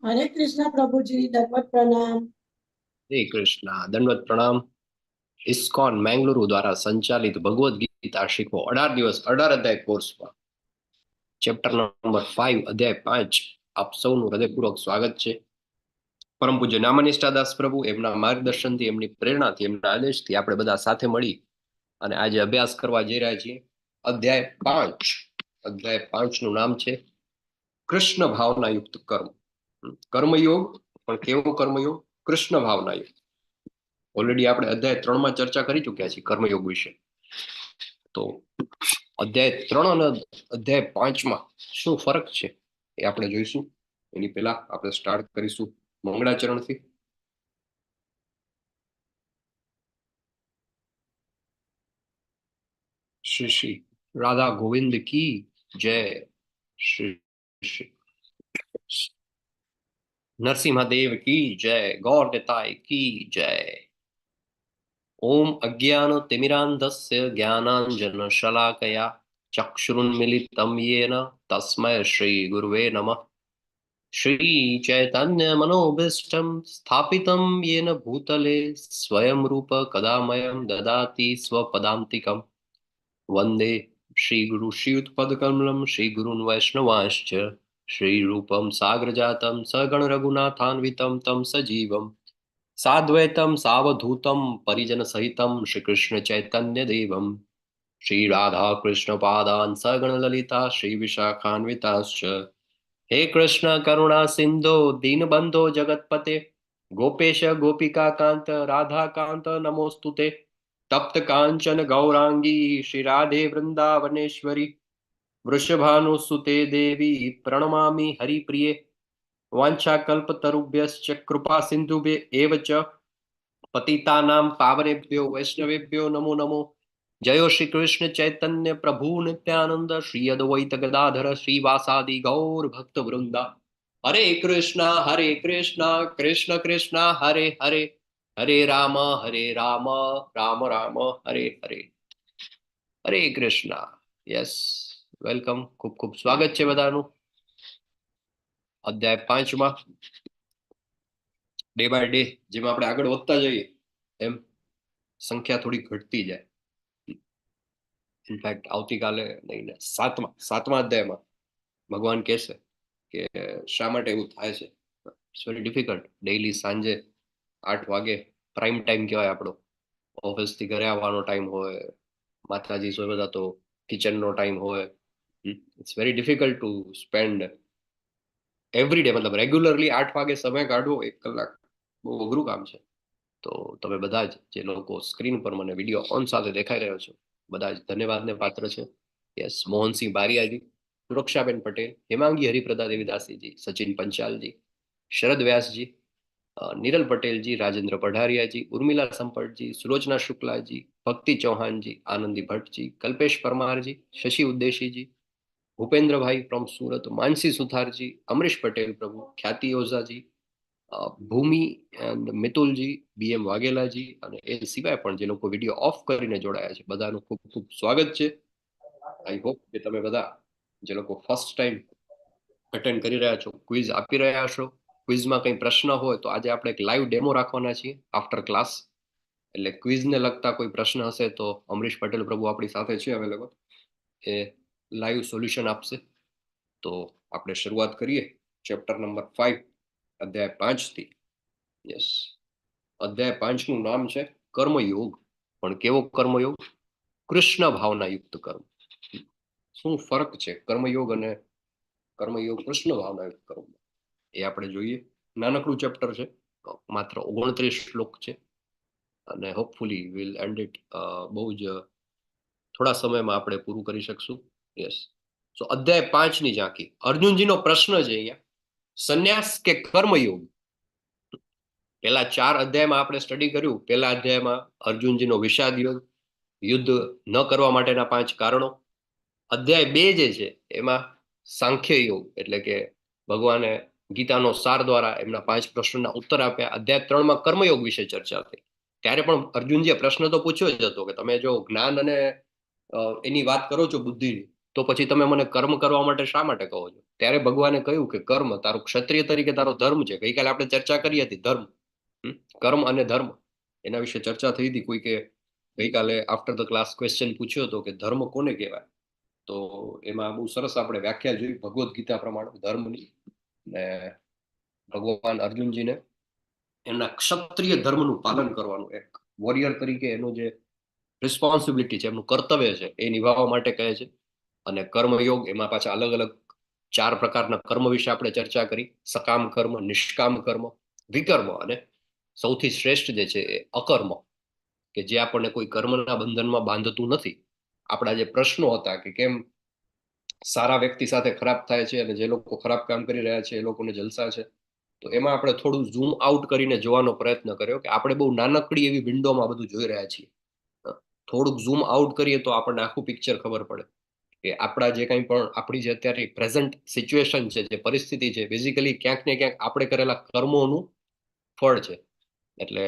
हरे कृष्णा प्रभु जी, दंडवत प्रणाम। श्री कृष्णा दंडवत प्रणाम। ઇસ્કોન મેંગલુરુ દ્વારા સંચાલિત ભગવદ્ ગીતા શીખવો 18 દિવસ 18 અધ્યાય કોર્સમાં ચેપ્ટર નંબર 5 અધ્યાય 5 આપ સૌનું હૃદયપૂર્વક સ્વાગત છે। પરમ પૂજ્ય નામનિષ્ઠાદાસ પ્રભુ એમના માર્ગદર્શનથી, એમની પ્રેરણાથી, એમના આદેશથી આપણે બધા સાથે મળી અને આજે અભ્યાસ કરવા જઈ રહ્યા છીએ અધ્યાય 5। અધ્યાય 5 નું નામ છે કૃષ્ણ ભાવના યુક્ત કર્મ। કર્મયોગ, પણ કેવો કર્મયોગ? કૃષ્ણ ભાવના યુક્ત। ઓલરેડી આપણે અધ્યાય 3 માં ચર્ચા કરી ચુક્યા છીએ કર્મયોગ વિશે। તો અધ્યાય 3 અને અધ્યાય 5 માં શું ફરક છે એ આપણે જોઈશું। એની પહેલા આપણે સ્ટાર્ટ કરીશું મંગળાચરણથી। શ્રી શ્રી રાધા ગોવિંદ કી જય। શ્રી શ્રી નરસિંહદેવ કી જય। ગૌર દેતાય કી જય। ओम अज्ञान तिमिरांधस्य ज्ञानांजन शलाकया चक्षुरुन्मिलितं येन तस्मै श्री गुरुवे नमः। श्री चैतन्य मनोभीष्टं स्थापितं येन भूतले स्वयं रूप कदा मह्यं ददाति स्वपदान्तिकं। वन्दे श्री गुरु श्रीयुतपदकमलं श्री गुरुन् वैष्णवांश्च श्री रूपं साग्रजातं सगण रघुनाथान्वितं तं सजीवम् साद्वैतं सावधूतं परिजन सहितं श्री कृष्ण चैतन्य देवम श्री राधा कृष्ण पादान सगण ललिता श्री विशाखान्विताश्च। हे कृष्ण करुणा सिंधो दीनबंधो जगतपते गोपेश गोपिका कांत राधा कांत नमोस्तुते। तप्त कांचन गौरांगी श्री राधे वृंदावनेश्वरी वृषभानुसुते देवी प्रणमामि हरिप्रिये। वाञ्छाकल्पतरुभ्यश्च कृपा सिन्धुभ्य एव च पतितानां पावनेभ्यो वैष्णवेभ्यो नमो नमो। जयो श्री कृष्ण चैतन्य प्रभु नित्यानंद श्री अद्वैत गदाधर श्रीवासादि गौर भक्त वृंदा। हरे कृष्णा कृष्ण कृष्ण हरे हरे हरे राम राम राम हरे हरे। हरे कृष्णा। Yes, welcome. खूब खूब स्वागत છે બધાનું। અધ્યાય 5 માં ડે બાય ડે જેમ આપણે આગળ વધતા જઈએ એમ સંખ્યા થોડી ઘટતી જાય। ઇનફેક્ટ આવતીકાલે નહીં ને સાતમા અધ્યાયમાં ભગવાન કહેશે કે શા માટે એવું થાય છે। It's very difficult. ડેઈલી સાંજે 8 વાગે પ્રાઇમ ટાઈમ કહેવાય આપણો। ઓફિસથી ઘરે આવવાનો ટાઈમ હોય, માતાજી સોય બધા તો કિચનનો ટાઈમ હોય। It's very difficult to spend every day, મતલબ રેગ્યુલરલી 8 વાગે સમય કાઢવો, 1 કલાક, બહુ અઘરું કામ છે। તો તમે બધા જ જે લોકો સ્ક્રીન પર મને વિડીયો ઓન સાથે દેખાઈ રહ્યો છો, બધા જ ધન્યવાદને પાત્ર છે। યસ, મોહનસિંહ બારિયાજી, સુરક્ષાબેન પટેલ, હેમાંગી હરિપ્રદા દેવીદાસીજી, સચિન પંચાલજી, શરદ વ્યાસજી, નિરલ પટેલજી, રાજેન્દ્ર પઢારિયાજી, ઉર્મિલા સંપટજી, સુલોચના શુક્લાજી, ભક્તિ ચૌહાણજી, આનંદી ભટ્ટજી, કલ્પેશ પરમારજી, શશી ઉદ્દેશીજી, ભૂપેન્દ્રભાઈ ફ્રોમ સુરત, માનસી સુથારજી, અમરીશ પટેલ પ્રભુ, ખ્યાતિ ઓઝાજી, ભૂમિ એન્ડ મિતુલજી, બીએમ વાઘેલાજી, અને એ સિવાય પણ જે લોકો વિડીયો ઓફ કરીને જોડાયા છે બધાનું ખૂબ ખૂબ સ્વાગત છે। આઈ હોપ કે તમે બધા જે લોકો ફર્સ્ટ ટાઈમ અટેન્ડ કરી રહ્યા છો, ક્વિઝ આપી રહ્યા છો, ક્વિઝમાં કંઈ પ્રશ્ન હોય તો આજે આપણે એક લાઈવ ડેમો રાખવાના છીએ આફ્ટર ક્લાસ। એટલે ક્વિઝને લગતા કોઈ પ્રશ્ન હશે તો અમરીશ પટેલ પ્રભુ આપણી સાથે છે અવેલેબલ, એ લાઈવ સોલ્યુશન આપશે। તો આપણે શરૂઆત કરીએ ચેપ્ટર નંબર 5 અધ્યાય 5 થી। યસ, અધ્યાય 5 નું નામ છે કર્મયોગ। પણ કેવો કર્મયોગ? કૃષ્ણ ભાવના યુક્ત કર્મ। શું ફરક છે કર્મયોગ અને કર્મયોગ કૃષ્ણ ભાવના યુક્ત કર્મ, એ આપણે જોઈએ। નાનકડું ચેપ્ટર છે, માત્ર 29 શ્લોક છે, અને હોપફુલી વિલ એન્ડ ઇટ બહુ જ થોડા સમયમાં આપણે પૂરું કરી શકશું। યસ, સો અધ્યાય 5 ની ઝાંખી। અર્જુનજીનો પ્રશ્ન છે અહીંયા, સંન્યાસ કે કર્મયોગ? પેલા 4 અધ્યાયમાં આપણે સ્ટડી કર્યું। પેલા અધ્યાયમાં અર્જુનજીનો વિષાદ યોગ, યુદ્ધ ન કરવા માટેના 5 કારણો। અધ્યાય 2 જે છે એમાં સાંખ્ય યોગ, એટલે કે ભગવાને ગીતાનો સાર દ્વારા એમના 5 પ્રશ્નોના ઉત્તર આપ્યા। અધ્યાય 3 માં કર્મયોગ વિશે ચર્ચા થઈ। ત્યારે પણ અર્જુનજીએ પ્રશ્ન તો પૂછ્યો જ હતો કે તમે જો જ્ઞાન અને એની વાત કરો છો બુદ્ધિની, તો પછી તમે મને કર્મ કરવા માટે શા માટે કહો છો? ત્યારે ભગવાને કહ્યું કે કર્મ તારું ક્ષત્રિય તરીકે તારો ધર્મ છે. ગઈકાલે આપણે ચર્ચા કરી હતી ધર્મ, કર્મ અને ધર્મ એના વિશે ચર્ચા થઈ હતી. કોઈ કે ગઈકાલે આફ્ટર ધ ક્લાસ ક્વેશ્ચન પૂછ્યો હતો કે ધર્મ કોને કહેવાય? તો એમાં બહુ સરસ આપણે વ્યાખ્યા જોઈ ભગવદ્ ગીતા પ્રમાણે ધર્મની. ને ભગવાન અર્જુનજીને એમના ક્ષત્રિય ધર્મનું પાલન કરવાનું, એક વોરિયર તરીકે એનું જે રિસ્પોન્સિબિલિટી છે, એમનું કર્તવ્ય છે, એ નિભાવવા માટે કહે છે. અને કર્મયોગ એમાં પાછા અલગ અલગ 4 પ્રકારના કર્મ વિશે આપણે ચર્ચા કરી: સકામ કર્મ, નિષ્કામ કર્મ, વિકર્મ અને સૌથી શ્રેષ્ઠ જે છે એ અકર્મ, કે જે આપણને કોઈ કર્મના બંધનમાં બાંધતું નથી. આપણા જે પ્રશ્નો હતા કે કેમ સારા વ્યક્તિ સાથે ખરાબ થાય છે અને જે લોકો ખરાબ કામ કરી રહ્યા છે એ લોકોને જલસા છે, તો એમાં આપણે થોડું ઝૂમ આઉટ કરીને જોવાનો પ્રયત્ન કર્યો કે આપણે બહુ નાનકડી એવી વિન્ડોમાં બધું જોઈ રહ્યા છીએ. થોડુંક ઝૂમ આઉટ કરીએ તો આપણને આખું પિક્ચર ખબર પડે કે આપણા જે કંઈ પણ આપણી જે અત્યારે પ્રેઝન્ટ સિચ્યુએશન છે, જે પરિસ્થિતિ છે, બેઝિકલી ક્યાંક ને ક્યાંક આપણે કરેલા કર્મોનું ફળ છે. એટલે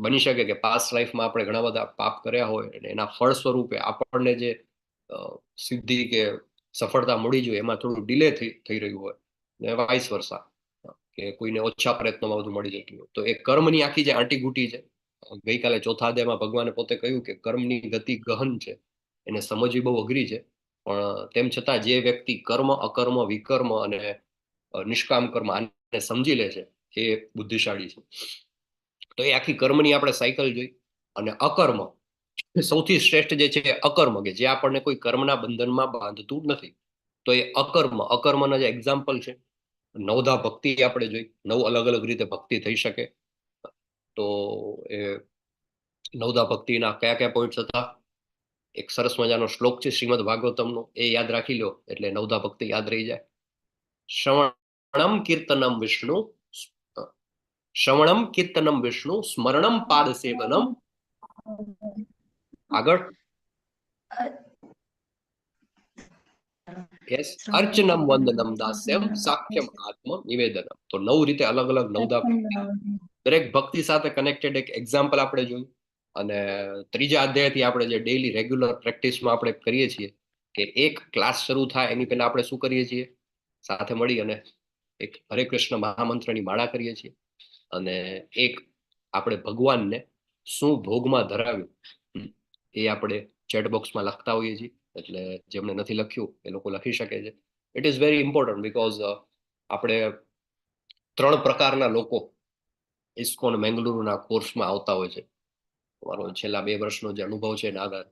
બની શકે કે પાસ્ટ લાઈફમાં આપણે ઘણા બધા પાપ કર્યા હોય અને એના ફળ સ્વરૂપે આપણને જે સિદ્ધિ કે સફળતા મળી જોઈએ એમાં થોડું ડિલે થઈ રહ્યું હોય, ને વાઇસ વર્ષા, કે કોઈને ઓછા પ્રયત્નોમાં બધું મળી જતું હોય. તો એ કર્મની આખી જે આંટીઘૂંટી છે, ગઈકાલે ચોથા અધ્યાયમાં ભગવાને પોતે કહ્યું કે કર્મની ગતિ ગહન છે, એને સમજવી બહુ અઘરી છે. પણ તેમ છતાં જે વ્યક્તિ કર્મ, અકર્મ, વિકર્મ અને નિષ્કામ કર્મ આને સમજી લે છે એ બુદ્ધિશાળી છે. તો એ આખી કર્મની આપણે સાયકલ જોઈ. અને અકર્મ સૌથી શ્રેષ્ઠ જે છે અકર્મ, કે જે આપણને કોઈ કર્મના બંધનમાં બાંધતું નથી. તો એ અકર્મના જે એક્ઝામ્પલ છે, નવધા ભક્તિ આપણે જોઈ. 9 અલગ અલગ રીતે ભક્તિ થઈ શકે. તો એ નવધા ભક્તિના કયા કયા પોઈન્ટ્સ હતા? એક સરસ મજાનો શ્લોક છે શ્રીમદ ભાગવતમનો, એ યાદ રાખી લો એટલે નવધા ભક્તિ યાદ રહી જાય. શ્રવણમ કીર્તનમ વિષ્ણુ, શ્રવણમ કીર્તનમ વિષ્ણુ, સ્મરણમ પાદ સેવનમ, આગળ યસ, અર્ચનમ વંદનમ દાસ્યમ સાખ્યમ આત્મ નિવેદનમ. તો 9 રીતે અલગ અલગ નવધા ભક્તિ, દરેક ભક્તિ સાથે કનેક્ટેડ એક એક્ઝામ્પલ આપણે જોયું. અને ત્રીજા અધ્યાયથી આપણે જે ડેઈલી રેગ્યુલર પ્રેક્ટિસમાં આપણે કરીએ છીએ કે એક ક્લાસ શરૂ થાય એની પહેલા આપણે શું કરીએ છીએ? સાથે મળી અને એક હરે કૃષ્ણ મહામંત્રની માળા કરીએ છીએ. અને એક આપણે ભગવાનને શું ભોગમાં ધરાવ્યું એ આપણે ચેટ બોક્સમાં લખતા હોઈએ છીએ. એટલે જેમને નથી લખ્યું એ લોકો લખી શકે છે. It is very important because આપણે 3 પ્રકારના લોકો ઇસ્કોન મેંગલુરુના કોર્સમાં આવતા હોય છે. મારો છેલ્લા 2 વર્ષનો જે અનુભવ છે એના આધારે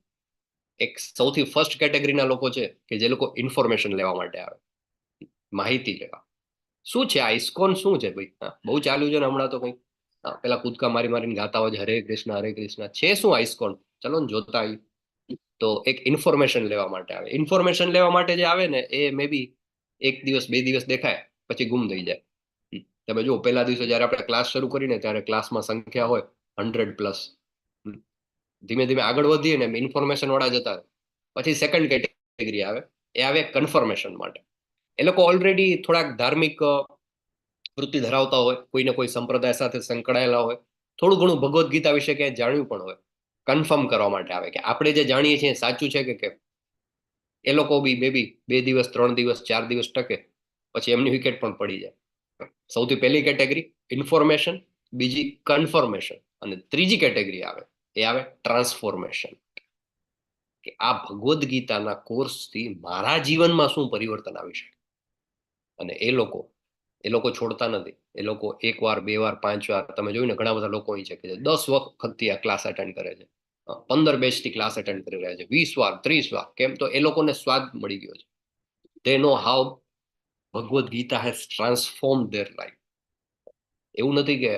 એક સૌથી ફર્સ્ટ કેટેગરીના લોકો છે કે જે લોકો ઇન્ફોર્મેશન લેવા માટે આવે, માહિતી લેવા. શું છે આ ઇસ્કોન, શું છે ભાઈ? બહુ ચાલ્યું છે ને હમણાં તો કંઈક પેલા કૂદકા મારી મારીને ગાતા હોય છે હરે કૃષ્ણ હરે કૃષ્ણ. છે શું આ ઇસ્કોન? ચલો ને જોતા આવી. તો એક ઇન્ફોર્મેશન લેવા માટે આવે. ઇન્ફોર્મેશન લેવા માટે જે આવે ને એ મે બી 1 દિવસ 2 દિવસ દેખાય પછી ગુમ થઈ જાય. તમે જુઓ પહેલા દિવસે જયારે આપણે ક્લાસ શરૂ કરીને ત્યારે ક્લાસમાં સંખ્યા હોય 100+. ધીમે ધીમે આગળ વધીએ ને ઇન્ફોર્મેશન વાળા જતા પછી સેકન્ડ કેટેગરી આવે, એ આવે કન્ફર્મેશન માટે. એ લોકો ઓલરેડી થોડાક ધાર્મિક વૃત્તિ ધરાવતા હોય, કોઈને કોઈ સંપ્રદાય સાથે સંકળાયેલા હોય, થોડું ઘણું ભગવદ્ ગીતા વિશે ક્યાંય જાણ્યું પણ હોય. કન્ફર્મ કરવા માટે આવે કે આપણે જે જાણીએ છીએ સાચું છે કે કેમ. એ લોકો બી મે બી 2 દિવસ 3 દિવસ 4 દિવસ ટકે પછી એમની વિકેટ પણ પડી જાય. સૌથી પહેલી કેટેગરી ઇન્ફોર્મેશન, બીજી કન્ફર્મેશન, અને ત્રીજી કેટેગરી આવે એ આવે ટ્રાન્સફોર્મેશન. કે આ ભગવદ્ ગીતાના કોર્સથી મારા જીવનમાં શું પરિવર્તન આવી શકે. અને એ લોકો છોડતા નથી. એ લોકો 1 વાર 2 વાર 5 વાર, તમે જોયું ને ઘણા બધા લોકો અહીં છે કે 10 વખતથી આ ક્લાસ અટેન્ડ કરે છે, 15 બેચથી ક્લાસ અટેન્ડ કરી રહ્યા છે, 20 વાર 30 વાર. કેમ? તો એ લોકોને સ્વાદ મળી ગયો છે. they know how Bhagavad Gita has transformed their life. એવું નથી કે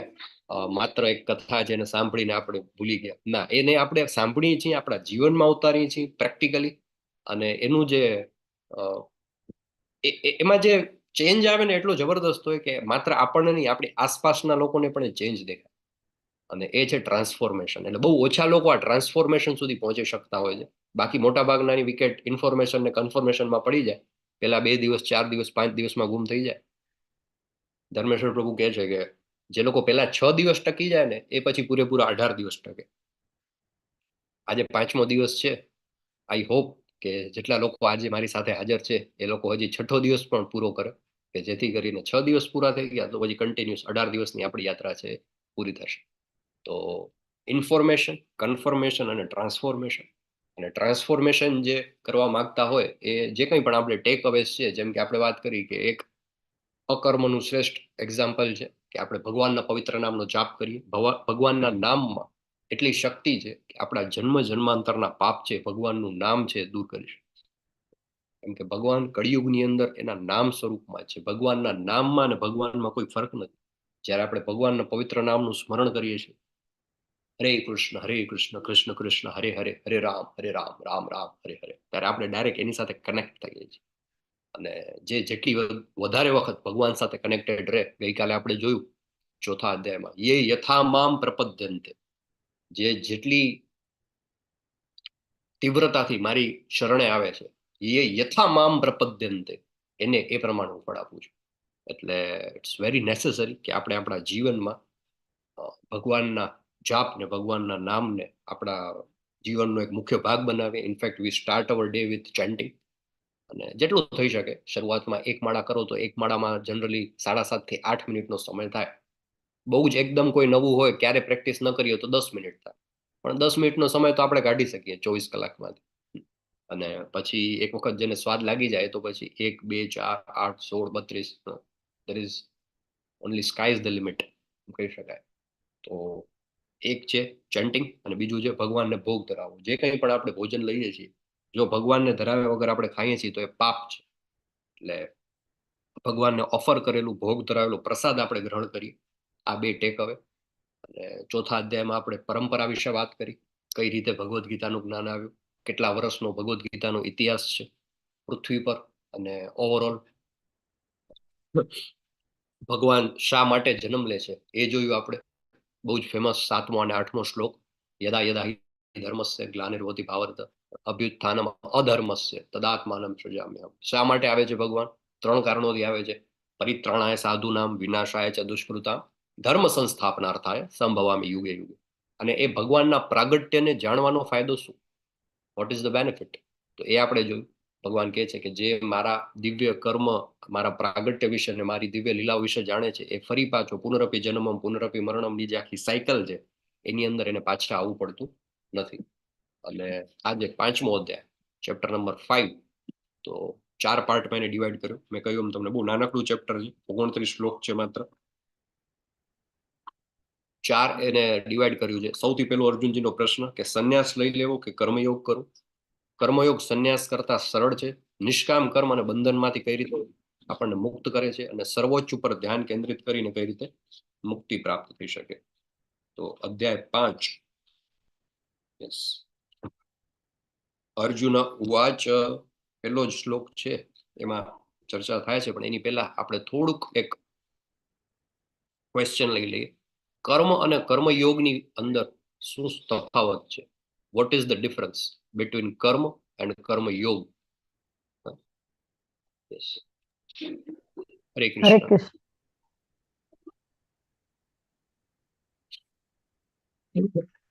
માત્ર એક કથા છે એને સાંભળીને આપણે ભૂલી ગયા. ના, એને આપણે સાંભળીએ છીએ, આપણા જીવનમાં ઉતારીએ છીએ પ્રેક્ટિકલી. અને એનું જે એમાં જે ચેન્જ આવે ને એટલો જબરદસ્ત હોય કે માત્ર આપણને નહીં, આપણી આસપાસના લોકોને પણ એ ચેન્જ દેખાય. અને એ છે ટ્રાન્સફોર્મેશન. એટલે બહુ ઓછા લોકો આ ટ્રાન્સફોર્મેશન સુધી પહોંચી શકતા હોય છે. બાકી મોટા ભાગનાની વિકેટ ઇન્ફોર્મેશન ને કન્ફર્મેશનમાં પડી જાય. પેલા 2 દિવસ 4 દિવસ 5 દિવસમાં ગુમ થઈ જાય. ધર્મેશ્વર પ્રભુ કહે છે કે જે લોકો પેલા 6 દિવસ ટકી જાય ને એ પછી પૂરેપૂરા 18 દિવસ ટકે. આજે 5મો દિવસ છે. આઈ હોપ કે જેટલા લોકો આજે મારી સાથે હાજર છે એ લોકો હજી 6ઠો દિવસ પણ પૂરો કરે, કે જેથી કરીને 6 દિવસ પૂરા થઈ ગયા તો પછી કન્ટિન્યુઅસ 18 દિવસની આપણી યાત્રા છે પૂરી થશે. તો ઇન્ફોર્મેશન, કન્ફર્મેશન અને ટ્રાન્સફોર્મેશન. અને ટ્રાન્સફોર્મેશન જે કરવા માંગતા હોય એ જે કંઈ પણ આપણે ટેક અવેઝ છે, જેમ કે આપણે વાત કરી કે એક અકર્મનું શ્રેષ્ઠ એક્ઝામ્પલ છે કે આપણે ભગવાનના પવિત્ર નામનો જાપ કરીએ. ભગવાનના નામમાં એટલી શક્તિ છે કે આપણા જન્મ જન્માંતરના પાપ છે, ભગવાનનું નામ છે, દૂર કરી શકે. કેમ કે ભગવાન કળિયુગની અંદર એના નામ સ્વરૂપમાં છે. ભગવાનના નામમાં અને ભગવાનમાં કોઈ ફરક નથી. જ્યારે આપણે ભગવાનના પવિત્ર નામનું સ્મરણ કરીએ છીએ, હરે કૃષ્ણ કૃષ્ણ કૃષ્ણ હરે હરે, હરે રામ રામ રામ હરે હરે, ત્યારે આપણે ડાયરેક્ટ એની સાથે કનેક્ટ થઈએ છીએ. અને જે જેટલી વધારે વખત ભગવાન સાથે કનેક્ટેડ રહે, ગઈકાલે આપણે જોયું 4થા અધ્યાયમાં, યે યથા મામ પ્રપદ્યન્તે, જે જેટલી તીવ્રતાથી મારી શરણે આવે છે, યે યથા મામ પ્રપદ્યન્તે, એને એ પ્રમાણે હું ફળ આપું છું. એટલે ઇટ્સ વેરી નેસેસરી કે આપણે આપણા જીવનમાં ભગવાનના જાપ ને ભગવાનના નામને આપણા જીવનનો એક મુખ્ય ભાગ બનાવીએ. In fact we start our day with chanting. અને જેટલું થઈ શકે શરૂઆતમાં એક માળા કરો તો એક માળામાં જનરલી 7.5 થી 8 મિનિટનો સમય થાય. બહુ જ એકદમ કોઈ નવું હોય, ક્યારે પ્રેક્ટિસ ન કરીએ તો 10 મિનિટ થાય, પણ 10 મિનિટનો સમય તો આપણે કાઢી શકીએ 24 કલાકમાંથી. અને પછી એક વખત જેને સ્વાદ લાગી જાય તો પછી 1, 2, 4, 8, 16, 32, there is only sky is the limit કહી શકાય. તો એક છે ચેન્ટિંગ અને બીજું છે ભગવાનને ભોગ ધરાવવો. જે કંઈ પણ આપણે ભોજન લઈએ છીએ, જો ભગવાનને ધરાવ્યા વગર આપણે ખાઈએ છીએ તો એ પાપ છે. એટલે ભગવાનને ઓફર કરેલું, ભોગ ધરાવેલો પ્રસાદ આપણે ગ્રહણ કરીએ. આ બે ટેક અવે. અને 4થા અધ્યાયમાં આપણે પરંપરા વિશે વાત કરી, કઈ રીતે ભગવદ્ ગીતાનું જ્ઞાન આવ્યું, કેટલા વર્ષનો ભગવદ્ ગીતાનો ઇતિહાસ છે પૃથ્વી પર, અને ઓવરઓલ ભગવાન શા માટે જન્મ લે છે એ જોયું આપણે. બહુ જ ફેમસ 7મો અને 8મો શ્લોક, યદા યદા હિ ધર્મસ્ય ગ્લાનિર્ભવતિ ભારત અભ્યુત્થાનમ અધર્મસ્ય તદાત્માનમ સૃજામ્યહમ. શા માટે આવે છે ભગવાન? 3 કારણોથી આવે છે. પરિત્રાણાય સાધુનામ, વિનાશાય ચ દુષ્કૃતામ, ધર્મ સંસ્થાપનાર્થાય સંભવામી યુગે યુગે. અને એ ભગવાનના પ્રાગટ્યને જાણવાનો ફાયદો શું? What is the benefit? તો એ આપણે જોયું. ભગવાન કહે છે કે જે મારા દિવ્ય કર્મ, મારા પ્રાગટ્ય વિશે અને મારી દિવ્ય લીલા વિશે જાણે છે, એ ફરી પાછો પુનરપી જન્મમ પુનરપી મરણમની જે આખી સાયકલ છે એની અંદર એને પાછા આવવું પડતું નથી. અને આજે 5મો અધ્યાય, ચેપ્ટર નંબર 5, તો 4 પાર્ટમાં એને ડિવાઈડ કર્યું. મેં કહ્યું તમને બહુ નાનકડું ચેપ્ટર છે, 29 શ્લોક છે માત્ર. 4 એને ડિવાઈડ કર્યું છે. સૌથી પહેલો અર્જુનજીનો પ્રશ્ન કે સંન્યાસ લઈ લેવો કે કર્મયોગ કરવો. કર્મયોગ સંન્યાસ કરતા સરળ છે. નિષ્કામ કર્મ અને બંધનમાંથી કઈ રીતે આપણને મુક્ત કરે છે, અને સર્વોચ્ચ ઉપર ધ્યાન કેન્દ્રિત કરીને કઈ રીતે મુક્તિ પ્રાપ્ત થઈ શકે. તો અધ્યાય 5. યસ, અર્જુન ઉવાચ, પહેલો જ શ્લોક છે, એમાં ચર્ચા થાય છે, પણ એની પહેલા આપણે થોડુંક એક ક્વેશ્ચન લઈ લઈએ. કર્મ અને કર્મયોગની અંદર શું તફાવત છે? What is the difference between કર્મ and કર્મયોગ? Hare Hare Krishna. Krishna.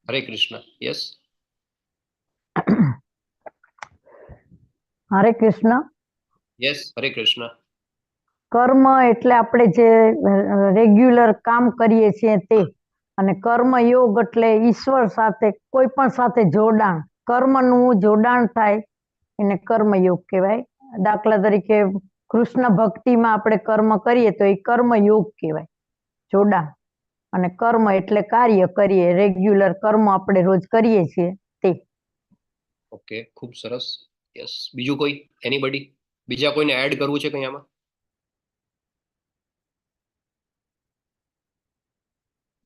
Hare Krishna. Yes, Hare Krishna. Yes, હરે કૃષ્ણ. કર્મ એટલે આપણે જે રેગ્યુલર કામ કરીએ છીએ તે, અને કર્મયોગ એટલે ઈશ્વર સાથે કોઈ પણ સાથે જોડાણ, કર્મનું જોડાણ થાય એને કર્મયોગ કહેવાય. દાખલા તરીકે કૃષ્ણ ભક્તિમાં આપણે કર્મ કરીએ તો એ કર્મયોગ કહેવાય, જોડાણ. અને કર્મ એટલે કાર્ય કરીએ, રેગ્યુલર કર્મ આપણે રોજ કરીએ છીએ તે. ઓકે, ખૂબ સરસ. યસ, બીજું કોઈ? એનીબડી? બીજા કોઈને એડ કરવું છે કંઈ આમાં?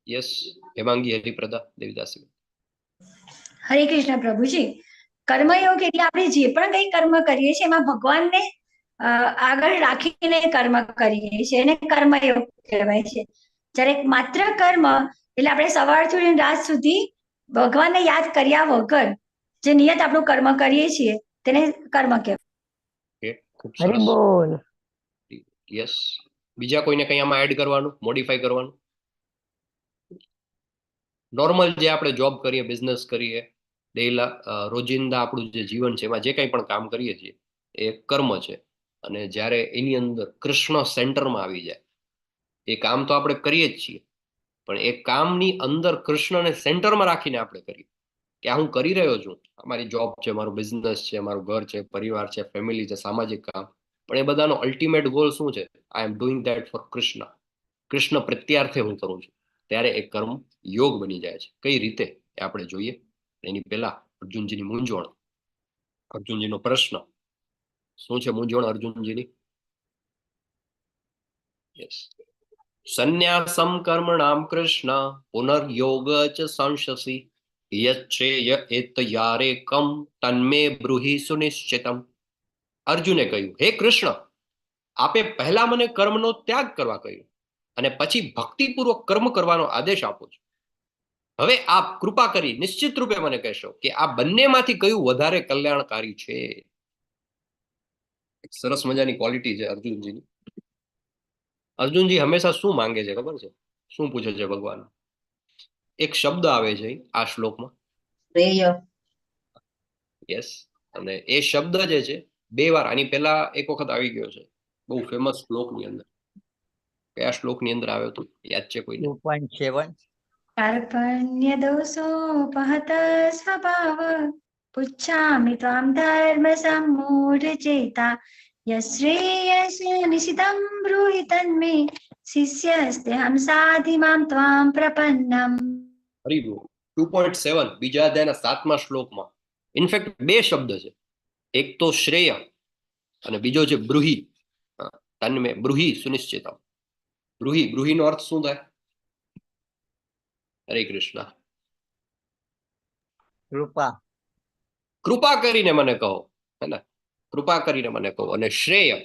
યસ, હેમાંગી, હરિપ્રદા, દેવીદાસી. હરે કૃષ્ણ પ્રભુજી. કર્મયોગ એટલે આપણે જે પણ કંઈ કર્મ કરીએ છીએ એમાં ભગવાનને આગળ રાખીને કર્મ કરીએ છીએ, એને કર્મયોગ કહેવાય છે. જ્યારે માત્ર કર્મ એટલે આપણે સવારથી લઈને રાત સુધી ભગવાનને યાદ કર્યા વગર જે નિયત આપણું કર્મ કરીએ છીએ તેને કર્મ કહેવાય. ઓકે, ખૂબ હરિ સરસ. બોલ. યસ, બીજા કોઈને કંઈ આમાં એડ કરવાનું, મોડિફાઈ કરવાનું? નોર્મલ જે આપણે જોબ કરીએ, બિઝનેસ કરીએ, રોજિંદા આપણું જે જીવન છે એમાં જે કંઈ પણ કામ કરીએ છીએ એ કર્મ છે. અને જ્યારે એની અંદર કૃષ્ણ સેન્ટરમાં આવી જાય, એ કામ તો આપણે કરીએ જ છીએ, પણ એ કામની અંદર કૃષ્ણને સેન્ટરમાં રાખીને આપણે કરીએ કે આ હું કરી રહ્યો છું, અમારી જોબ છે, મારું બિઝનેસ છે, મારું ઘર છે, પરિવાર છે, ફેમિલી છે, સામાજિક કામ, પણ એ બધાનો અલ્ટિમેટ ગોલ શું છે? I am doing that for Krishna. Krishna પ્રત્યાર્થે હું કરું છું, ત્યારે એ કર્મ યોગ બની જાય છે. કઈ રીતે એ આપણે જોઈએ. એની પહેલા અર્જુનજીની મૂંઝવણ, અર્જુનજીનો પ્રશ્ન શું છે? મૂંઝવણ અર્જુનજીની. યસ. સંન્યાસમ કર્મણામ કૃષ્ણ પુનર્યોગ ચ સંશસી યચ્છેય એતયારેકમ તન્મે બ્રૂહિ સુનિશ્ચિતમ. અર્જુને કહ્યું, હે કૃષ્ણ, આપે પહેલા મને કર્મનો ત્યાગ કરવા કહ્યું અને પછી ભક્તિપૂર્વક કર્મ કરવાનો આદેશ આપો છો. હવે આપ કૃપા કરી નિશ્ચિત રૂપે મને કહેશો કે આ બંનેમાંથી કયું વધારે કલ્યાણકારી છે? એક સરસ મજાની ક્વોલિટી છે અર્જુનજીની. અર્જુનજી હંમેશા શું માંગે છે ખબર છે? શું પૂછે છે ભગવાન? એક શબ્દ આવે છે આ શ્લોકમાં, શ્રેય. યસ. અને એ શબ્દ જે છે 2 વાર, આની પહેલા એક વખત આવી ગયો છે બહુ ફેમસ શ્લોકની અંદર. કયા શ્લોકની અંદર આવ્યો હતો યાદ છે કોઈને? 2.7. કાર્પણ્ય દોષોપહત સ્વભાવ પુચ્છામિ ત્વામ ધર્મ સમ્મૂઢ ચેતા યશ્રેયસ્ય નિશિતમ બ્રૂહિ તન્મે શિષ્યસ્તેહં સાધિ મામ ત્વામ પ્રપન્નમ. હરી બોલ. 2.7 બીજા અધ્યાયના 7મા શ્લોકમાં ઇનફેક્ટ 2 શબ્દ છે. એક તો શ્રેય અને બીજો છે બ્રૂહિ. તન્મે બ્રૂહિ સુનિશ્ચિતમ. બ્રૂહિનો અર્થ શું થાય? હરે કૃષ્ણ. કૃપા. કૃપા કરીને મને કહો, હે ને? કૃપા કરીને મને કહો. અને શ્રેય,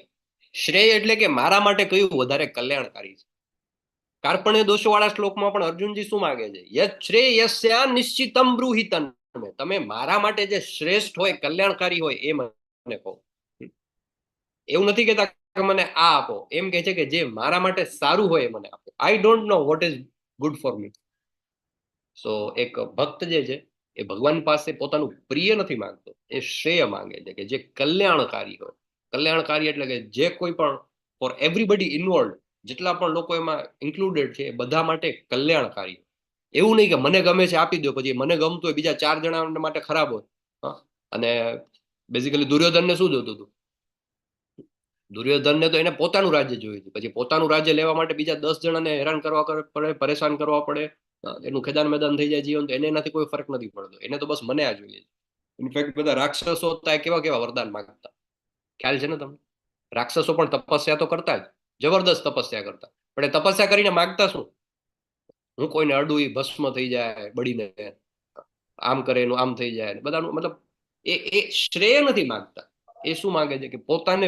શ્રેય એટલે કે મારા માટે કયું વધારે કલ્યાણકારી છે? કાર્પણ્ય દોષવાળા શ્લોકમાં પણ અર્જુનજી શું માંગે છે? યત શ્રેયસ્યા નિશ્ચિતમ બ્રૂહિ તન્મે. તમે મારા માટે જે શ્રેષ્ઠ હોય, કલ્યાણકારી હોય એ મને કહો. એવું નથી કહેતા કે મને આ આપો, એમ કહે છે કે જે મારા માટે સારું હોય એ મને આપો. I don't know what is good for me. So એક ભક્ત જે છે એ ભગવાન પાસે પોતાનું પ્રિય નથી માંગતો, એ શ્રેય માંગે છે કે જે કલ્યાણકારી હોય. કલ્યાણકારી એટલે કે જે કોઈ પણ ફોર એવરીબડી ઇન્વોલ્વ, જેટલા પણ લોકો એમાં ઇન્ક્લુડેડ છે એ બધા માટે કલ્યાણકારી. એવું નહીં કે મને ગમે છે આપી દો, પછી મને ગમતું હોય બીજા 4 જણા માટે ખરાબ હોય. અને બેઝિકલી દુર્યોધનને શું જોતું હતું? દુર્યોધનને તો એને પોતાનું રાજ્ય જોયું હતું. પછી પોતાનું રાજ્ય લેવા માટે બીજા 10 જણાને હેરાન કરવા પડે, પરેશાન કરવા પડે, એનું ખેદાન મેદાન થઈ જાય જીવન, તો એને એનાથી કોઈ ફરક નથી પડતો. એને તો બસ મને આ જોઈએ. ઇનફેક્ટ બધા રાક્ષસો હતા કેવા કેવા વરદાન માંગતા, ખ્યાલ છે ને તમને? રાક્ષસો પણ તપસ્યા તો કરતા જ, જબરદસ્ત તપસ્યા કરતા, પણ એ તપસ્યા કરીને માંગતા શું? હું કોઈને અડું એ ભસ્મ થઈ જાય બળીને, આમ કરે એનું આમ થઈ જાય, બધાનું મતલબ એ શ્રેય નથી માંગતા. એ શું માંગે છે કે પોતાને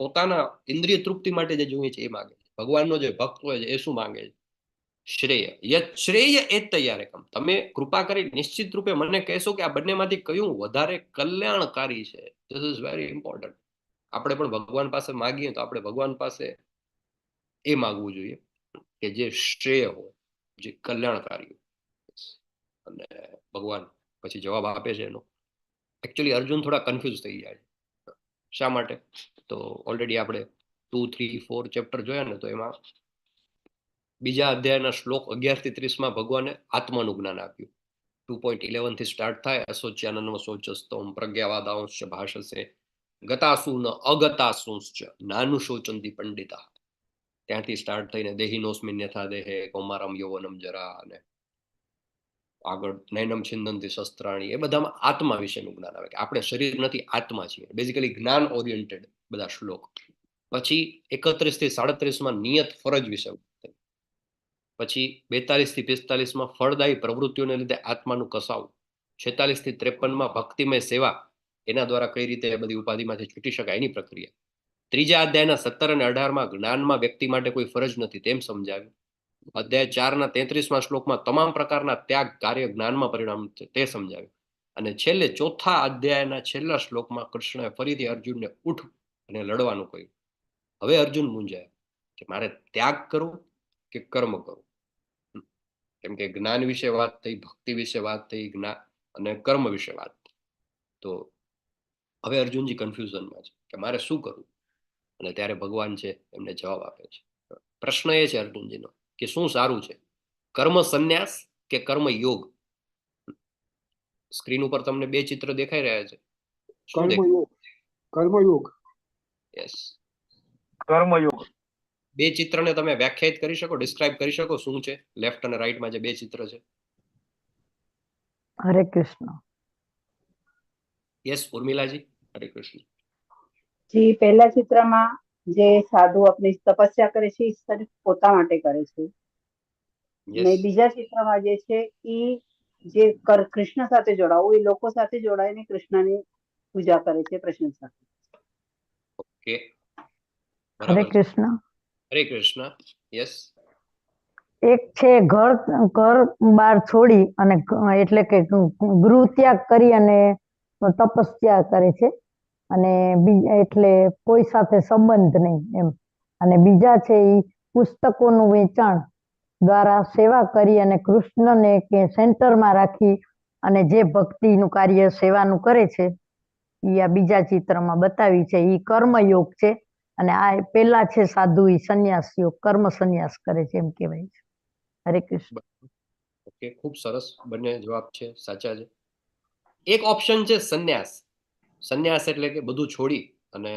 પોતાના ઇન્દ્રિય તૃપ્તિ માટે જે જોઈએ છે એ માંગે છે. ભગવાનનો જે ભક્ત હોય છે એ શું માંગે છે? શ્રેય. યત શ્રેય એ તૈયાર કમ. તમે કૃપા કરી નિશ્ચિત રૂપે મને કહેશો કે આ બંનેમાંથી કયું વધારે કલ્યાણકારી છે. This is very important. આપણે પણ ભગવાન પાસે માગીએ તો આપણે ભગવાન પાસે એ માગવું જોઈએ કે જે શ્રેય હોય, જે કલ્યાણકારી હોય. અને ભગવાન પછી જવાબ આપે છે એનો. એકચ્યુઅલી અર્જુન થોડા કન્ફ્યુઝ થઈ જાય. શા માટે? તો ઓલરેડી આપણે 2, 3, 4 ચેપ્ટર જોયા ને, તો એમાં બીજા અધ્યાયના શ્લોક 11 થી 30 ભગવાને આત્માનું જ્ઞાન આપ્યું. 2.11 થી સ્ટાર્ટ થાય, અશોચ્યાનન્વ શોચસ્તોમ પ્રજ્ઞાવાદાંશ ભાષસે ગતાસુન અગતાસુંશ્ચ નાનું શોચંતી પંડિતા. ત્યાંથી સ્ટાર્ટ થઈને દેહિનોસ્મિન યથા દેહે કૌમારમ યૌવનમ જરા, અને આગળ નૈનમ છિંદંતી શસ્ત્રાણી, એ બધામાં આત્મા વિશેનું જ્ઞાન આવે કે આપણે શરીર નથી, આત્મા છીએ. બેઝિકલી જ્ઞાન ઓરિએન્ટેડ બધા શ્લોક. પછી 31 થી 37 નિયત ફરજ વિશે. પછી 42 થી 45 ફળદાયી પ્રવૃત્તિઓને લીધે આત્માનું કસાવું. 46 થી 53 ભક્તિમય સેવા, એના દ્વારા કઈ રીતે બધી ઉપાધિમાંથી છૂટી શકાય એની પ્રક્રિયા. ત્રીજા અધ્યાયના 17 અને 18 જ્ઞાનમાં વ્યક્તિ માટે કોઈ ફરજ નથી તેમ સમજાવ્યું. અધ્યાય 4ના 33 શ્લોકમાં તમામ પ્રકારના ત્યાગ કાર્ય જ્ઞાનમાં પરિણામ છે તે સમજાવ્યું. અને છેલ્લે ચોથા અધ્યાયના છેલ્લા શ્લોકમાં કૃષ્ણએ ફરીથી અર્જુનને ઉઠ અને લડવાનું કહ્યું. હવે અર્જુન મૂંઝાય કે મારે ત્યાગ કરવો કે કર્મ કરવું. કેમ કે જ્ઞાન વિશે વાત થઈ, ભક્તિ વિશે વાત થઈ, અને કર્મ વિશે વાત. તો હવે અર્જુનજી કન્ફ્યુઝનમાં છે કે મારે શું કરવું, અને ત્યારે ભગવાન છે એમને જવાબ આપે છે. પ્રશ્ન એ છે અર્જુનજીનો કે શું સારું છે, કર્મ સંન્યાસ કે કર્મ યોગ? સ્ક્રીન ઉપર તમને બે ચિત્ર દેખાઈ રહ્યા છે. શું કર્મયોગ. કર્મયોગ. યસ, કર્મયોગ. બે ચિત્રને તમે વ્યાખ્યાયિત કરી શકો, ડિસ્ક્રાઇબ કરી શકો શું છે લેફ્ટ અને રાઈટમાં જે બે ચિત્ર છે? હરે કૃષ્ણ. યસ ઉર્મિલાજી, હરે કૃષ્ણ. જે પહેલા ચિત્રમાં જે સાધુ આપણી તપસ્યા કરે છે એ સિર્ફ પોતા માટે કરે છે, યસ, ને બીજા ચિત્રમાં જે છે એ જે કૃષ્ણ સાથે જોડાવું, એ લોકો સાથે જોડાઈને કૃષ્ણની પૂજા કરે છે, પ્રશંસા. ઓકે, હરે બરાબર છે. કૃષ્ણ. હરે કૃષ્ણ. યસ, એક છે ઘર બાર છોડી અને એટલે કે ગૃહ ત્યાગ કરી અને તપસ્યા કરે છે, અને એટલે કોઈ સાથે સંબંધ નહીં એમ. અને બીજા છે એ પુસ્તકોનું વેચાણ દ્વારા સેવા કરી અને કૃષ્ણને કે સેન્ટરમાં રાખી અને જે ભક્તિનું કાર્ય સેવાનું કરે છે એ આ બીજા ચિત્રમાં બતાવી છે. એ કર્મયોગ છે, અને આ પેલા છે સાધુ એ સંન્યાસ યોગ, કર્મ સંન્યાસ કરે છે એમ કહેવાય છે. હરે કૃષ્ણ. ઓકે, ખૂબ સરસ, બંને જવાબ છે સાચા છે. એક ઓપ્શન છે સંન્યાસ. સંન્યાસ એટલે કે બધું છોડી, અને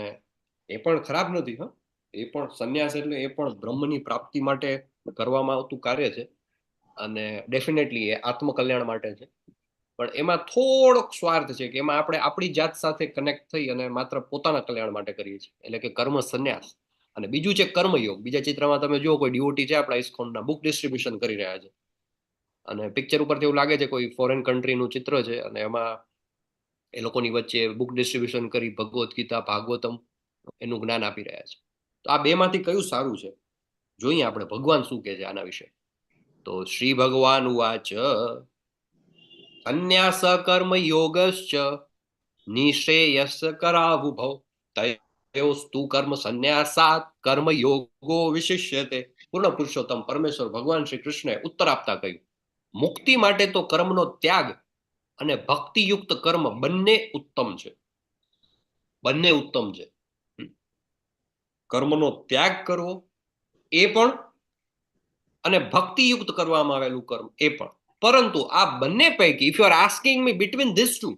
એ પણ ખરાબ નથી હા, એ પણ સંન્યાસ એટલે એ પણ બ્રહ્મની પ્રાપ્તિ માટે કરવામાં આવતું કાર્ય છે, અને ડેફિનેટલી એ આત્મકલ્યાણ માટે છે. પણ એમાં થોડોક સ્વાર્થ છે કે એમાં આપણે આપણી જાત સાથે કનેક્ટ થઈ અને માત્ર પોતાના કલ્યાણ માટે કરીએ છીએ, એટલે કે કર્મ સંન્યાસ. અને બીજું છે કર્મયોગ. બીજા ચિત્રમાં તમે જુઓ કોઈ ડિવોટી છે આપણા ઇસ્કોનના, બુક ડિસ્ટ્રીબ્યુશન કરી રહ્યા છે, અને પિક્ચર ઉપરથી એવું લાગે છે કોઈ ફોરેન કન્ટ્રીનું ચિત્ર છે, અને એમાં એ લોકોની વચ્ચે બુક ડિસ્ટ્રીબ્યુશન કરી ભગવદ્ ગીતા, ભાગવતમ એનું જ્ઞાન આપી રહ્યા છે. તો આ બેમાંથી કયું સારું છે જોઈએ આપણે ભગવાન શું કહે છે આના વિશે. તો શ્રી ભગવાન ઉવાચ સંન્યાસ કર્મ યોગશ્ચ નિશ્રેયસ કરાવુભૌ તયોસ્તુ કર્મ સંન્યાસાત કર્મ યોગો વિશિષ્યતે. પૂર્ણ પુરુષોત્તમ પરમેશ્વર ભગવાન શ્રી કૃષ્ણએ ઉત્તર આપતા કહ્યું, મુક્તિ માટે તો કર્મનો ત્યાગ અને ભક્તિયુક્ત કર્મ બંને ઉત્તમ છે. બંને ઉત્તમ છે. કર્મનો ત્યાગ કરવો એ પણ, અને ભક્તિયુક્ત કરવામાં આવેલું કર્મ એ પણ. પરંતુ આ બંને પૈકી if you are asking me between this two,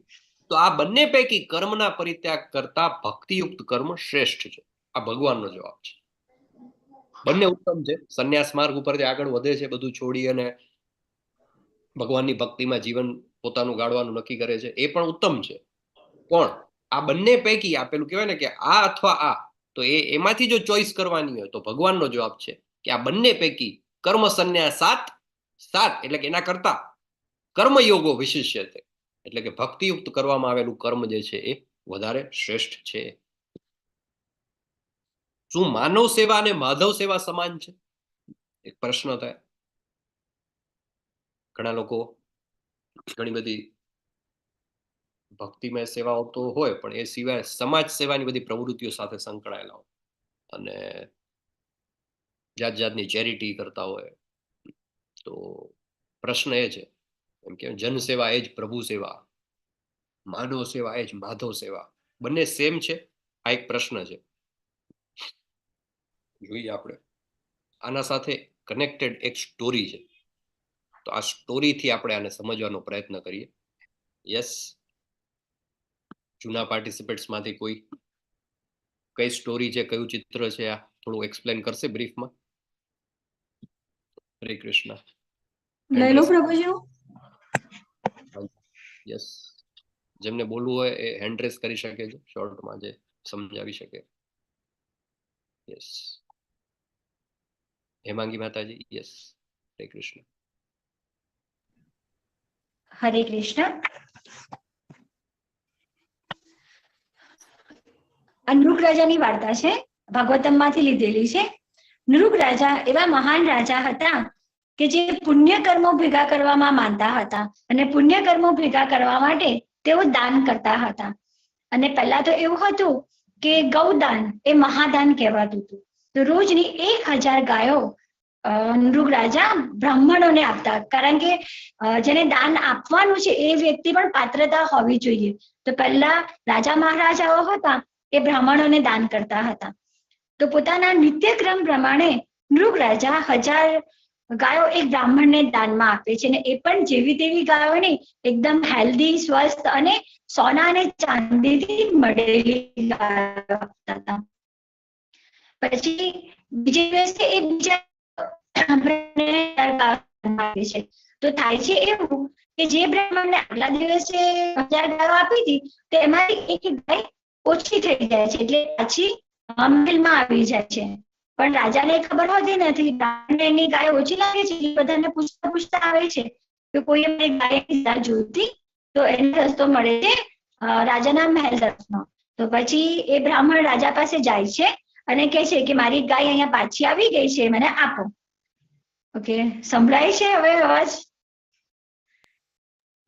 તો આ બંને પૈકી કર્મના પરિત્યાગ કરતા ભક્તિયુક્ત કર્મ શ્રેષ્ઠ છે. આ ભગવાનનો જવાબ છે. બંને ઉત્તમ છે. સંન્યાસ માર્ગ ઉપર જે આગળ વધે છે, બધું છોડી અને ભગવાનની ભક્તિમાં જીવન પોતાનું ગાળવાનું નક્કી કરે છે, એ પણ ઉત્તમ છે. પણ આ બંને પૈકી આપેલું કહેવાય ને કે આ અથવા આ, તો એમાંથી જો ચોઈસ કરવાની હોય તો ભગવાનનો જવાબ છે કે આ બંને પૈકી કર્મ સંન્યાસ સાત એટલે કે એના કરતા કર્મયોગો વિશિષ્ય છે, એટલે કે ભક્તિયુક્ત કરવામાં આવેલું કર્મ જે છે એ વધારે શ્રેષ્ઠ છે. શું માનવ સેવા અને માધવ સેવા સમાન છે? એક પ્રશ્ન થાય. ઘણા લોકો ઘણી બધી ભક્તિમય સેવાઓ તો હોય, પણ એ સિવાય સમાજ સેવાની બધી પ્રવૃત્તિઓ સાથે સંકળાયેલા હોય, અને જાત જાતની ચેરિટી કરતા હોય. તો પ્રશ્ન એ છે એમ કે જન સેવા એ જ પ્રભુ સેવા, માનવ સેવા એ જ માધવ સેવા, બંને સેમ છે? આ એક પ્રશ્ન છે. જોઈએ આપણે આના સાથે કનેક્ટેડ એક સ્ટોરી છે, તો આ સ્ટોરીથી આપણે આને સમજવાનો પ્રયત્ન કરીએ. યસ, જૂના પાર્ટિસિપેટ્સ માંથી કોઈ કઈ સ્ટોરી છે, કયું ચિત્ર છે, આ થોડું એક્સપ્લેન કરશે બ્રીફમાં? હરે કૃષ્ણ. લઈ લો પ્રભુજી. યસ, જેમને બોલવું હોય એ હેન્ડ રેસ કરી શકે છે, શોર્ટમાં જે સમજાવી શકે. યસ, હેમાંગી માતાજી. યસ, હરે કૃષ્ણ. હરે કૃષ્ણ. આ નૃગ રાજાની વાર્તા છે, ભાગવતમમાંથી લીધેલી છે. નૃગ રાજા એવા મહાન રાજા હતા કે જે પુણ્ય કર્મો ભેગા કરવામાં માનતા હતા, અને પુણ્ય કર્મો ભેગા કરવા માટે તેઓ દાન કરતા હતા. અને પહેલા તો એવું હતું કે ગૌદાન એ મહાદાન કહેવાતું હતું. તો રોજની 1000 ગાયો નૃગ રાજા બ્રાહ્મણોને આપતા, કારણ કે જેને દાન આપવાનું છે એ વ્યક્તિ પણ પાત્રતા હોવી જોઈએ. તો પહેલા રાજા મહારાજાઓ હતા એ બ્રાહ્મણોને દાન કરતા હતા. તો પોતાના નિત્યક્રમ પ્રમાણે નૃગ રાજા 1000 ગાયો એક બ્રાહ્મણને દાનમાં આપે છે, અને એ પણ જેવી તેવી ગાયો નહીં, એકદમ હેલ્ધી, સ્વસ્થ અને સોના અને ચાંદીથી મળેલી ગાયો આપતા હતા. પછી બીજે દિવસે એ બીજા આપે છે. તો થાય છે એવું કે જે બ્રાહ્મણને આગલા દિવસે 1000 ગાયો આપી હતી તેમાંથી એક ગાય ઓછી થઈ જાય છે, એટલે પાછી મહેલમાં આવી જાય છે. પણ રાજાને ખબર હોતી નથી, બ્રાહ્મણને એની ગાય ઓછી લાગે છે, એ બધાને પૂછતા પૂછતા આવે છે કે કોઈ એમને ગાયની દાળ જોઈતી, તો એને રસ્તો મળે છે રાજાના મહેલ તરફનો. તો પછી એ બ્રાહ્મણ રાજા પાસે જાય છે અને કહે છે કે મારી ગાય અહીંયા પાછી આવી ગઈ છે, મને આપો. ઓકે, સંભળાય છે હવે અવાજ?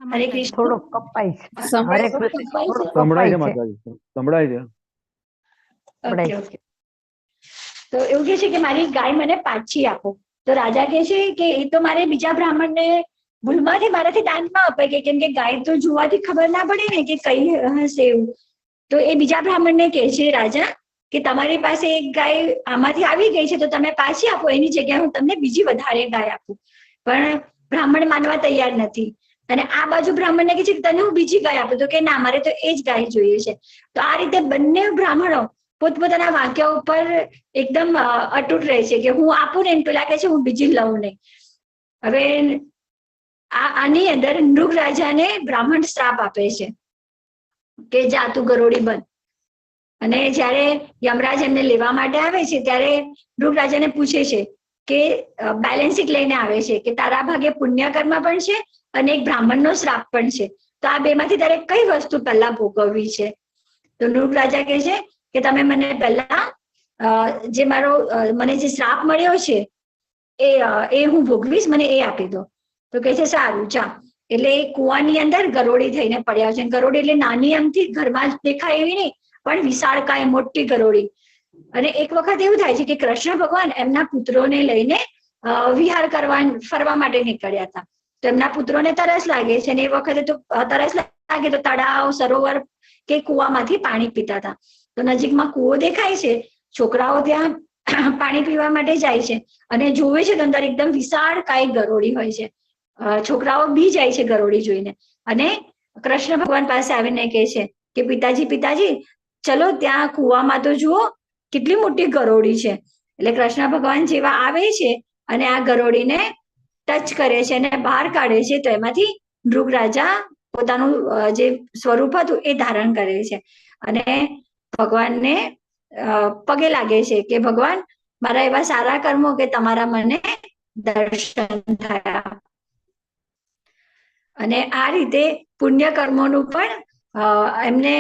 હરે કૃષ્ણ. થોડો કપાય છે. સંભળાય હરે છે? કૃષ્ણ. થોડો સંભળાય છે કપાય છે. માતાજી, સંભળાય છે. Okay okay. તો એવું કે છે કે મારી ગાય મને પાછી આપો. તો રાજા કહે છે કે એ તો મારે બીજા બ્રાહ્મણને ભૂલમાંથી મારાથી દાનમાં અપાઈ ગઈ, કેમ કે ગાય તો જોવાથી ખબર ના પડે ને કે કઈ હશે એવું. તો એ બીજા બ્રાહ્મણને કહે છે રાજા કે તમારી પાસે એક ગાય આમાંથી આવી ગઈ છે, તો તમે પાછી આપો, એની જગ્યાએ હું તમને બીજી વધારે ગાય આપું. પણ બ્રાહ્મણ માનવા તૈયાર નથી. અને આ બાજુ બ્રાહ્મણને કહે છે કે તને હું બીજી ગાય આપું, તો કે ના, મારે તો એ જ ગાય જોઈએ છે. તો આ રીતે બંને બ્રાહ્મણો પોતપોતાના વાક્ય ઉપર એકદમ અટૂટ રહે છે કે હું આપું ને, પેલા કહે છે હું બીજી લઉં નહીં. હવે આની અંદર નૃગ રાજાને બ્રાહ્મણ શ્રાપ આપે છે કે જા તું ગરોળી બન. અને જ્યારે યમરાજ એમને લેવા માટે આવે છે ત્યારે નૃગ રાજાને પૂછે છે કે બેલેન્સિંગ લઈને આવે છે કે તારા ભાગે પુણ્ય કર્મ પણ છે અને એક બ્રાહ્મણનો શ્રાપ પણ છે, તો આ બેમાંથી તારે કઈ વસ્તુ પહેલા ભોગવવી છે? તો નૃગ રાજા કહે છે કે તમે મને પહેલા જે મને જે શ્રાપ મળ્યો છે એ હું ભોગવીશ, મને એ આપી દો. તો કહે છે સારું ચા. એટલે એ કુવાની અંદર ગરોળી થઈને પડ્યા છે. ગરોળી એટલે નાની અમથી ઘરમાં જ દેખાય એવી નહીં, પણ વિશાળકાય મોટી ગરોળી. અને એક વખત એવું થાય છે કે કૃષ્ણ ભગવાન એમના પુત્રોને લઈને વિહાર ફરવા માટે નીકળ્યા હતા. તો એમના પુત્રોને તરસ લાગે છે, અને એ વખતે તો તરસ લાગે તો તળાવ, સરોવર કે કુવામાંથી પાણી પીતા હતા. તો નજીકમાં કુવો દેખાય છે, છોકરાઓ ત્યાં પાણી પીવા માટે જાય છે અને જોવે છે તો અંદર એકદમ વિશાળકાય ગરોળી હોય છે. છોકરાઓ બી જાય છે ગરોળી જોઈને, અને કૃષ્ણ ભગવાન પાસે આવીને કહે છે કે પિતાજી પિતાજી ચલો ત્યાં કુવામાં તો જુઓ કેટલી મોટી ગરોળી છે. એટલે કૃષ્ણ ભગવાન જેવા આવે છે અને આ ગરોળીને ટચ કરે છે અને બહાર કાઢે છે, તો એમાંથી નૃગ રાજા પોતાનું જે સ્વરૂપ હતું એ ધારણ કરે છે અને ભગવાનને પગે લાગે છે કે ભગવાન મારા એવા સારા કર્મો કે તમારા મને દર્શન થયા. અને આ રીતે પુણ્ય કર્મોનું પણ એમને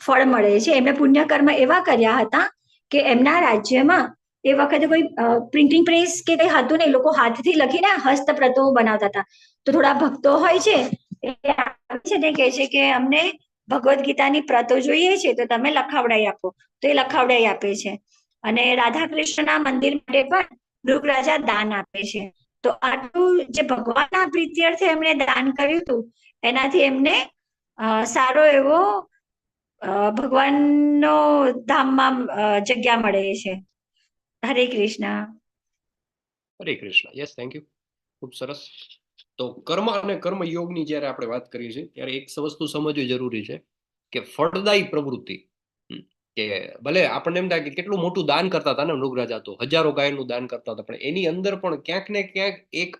ફળ મળે છે. એમને પુણ્ય કર્મ એવા કર્યા હતા કે એમના રાજ્યમાં એ વખતે કોઈ પ્રિન્ટિંગ પ્રેસ કે કઈ હતું ને, એ લોકો હાથથી લખીને હસ્તપ્રતો બનાવતા હતા. તો થોડા ભક્તો હોય છે એ કહે છે કે અમને ભગવદ્ ગીતાની પ્રતો જોઈએ છે, તો તમે લખાવડાવી આપો. તો એ લખાવડાવી આપે છે. અને રાધા કૃષ્ણના મંદિર માટે પણ નૃગ રાજા દાન આપે છે. તો આટલું જે ભગવાનના પ્રીત્યર્થે એમણે દાન કર્યું હતું, એનાથી એમને સારો એવો ભગવાનનો ધામમાં જગ્યા મળે છે. હરે કૃષ્ણ. હરે કૃષ્ણ. Yes, thank you. ખૂબ સરસ. તો કર્મ અને કર્મ યોગની જ્યારે આપણે વાત કરીએ છીએ ત્યારે એક વસ્તુ સમજવી જરૂરી છે કે ફળદાયી પ્રવૃત્તિ, કે ભલે આપણને એમ થાય કે કેટલું મોટું દાન કરતા હતા ને નૃગ રાજા, તો 1000 ગાયનું દાન કરતા હતા, પણ એની અંદર પણ ક્યાંક ને ક્યાંક એક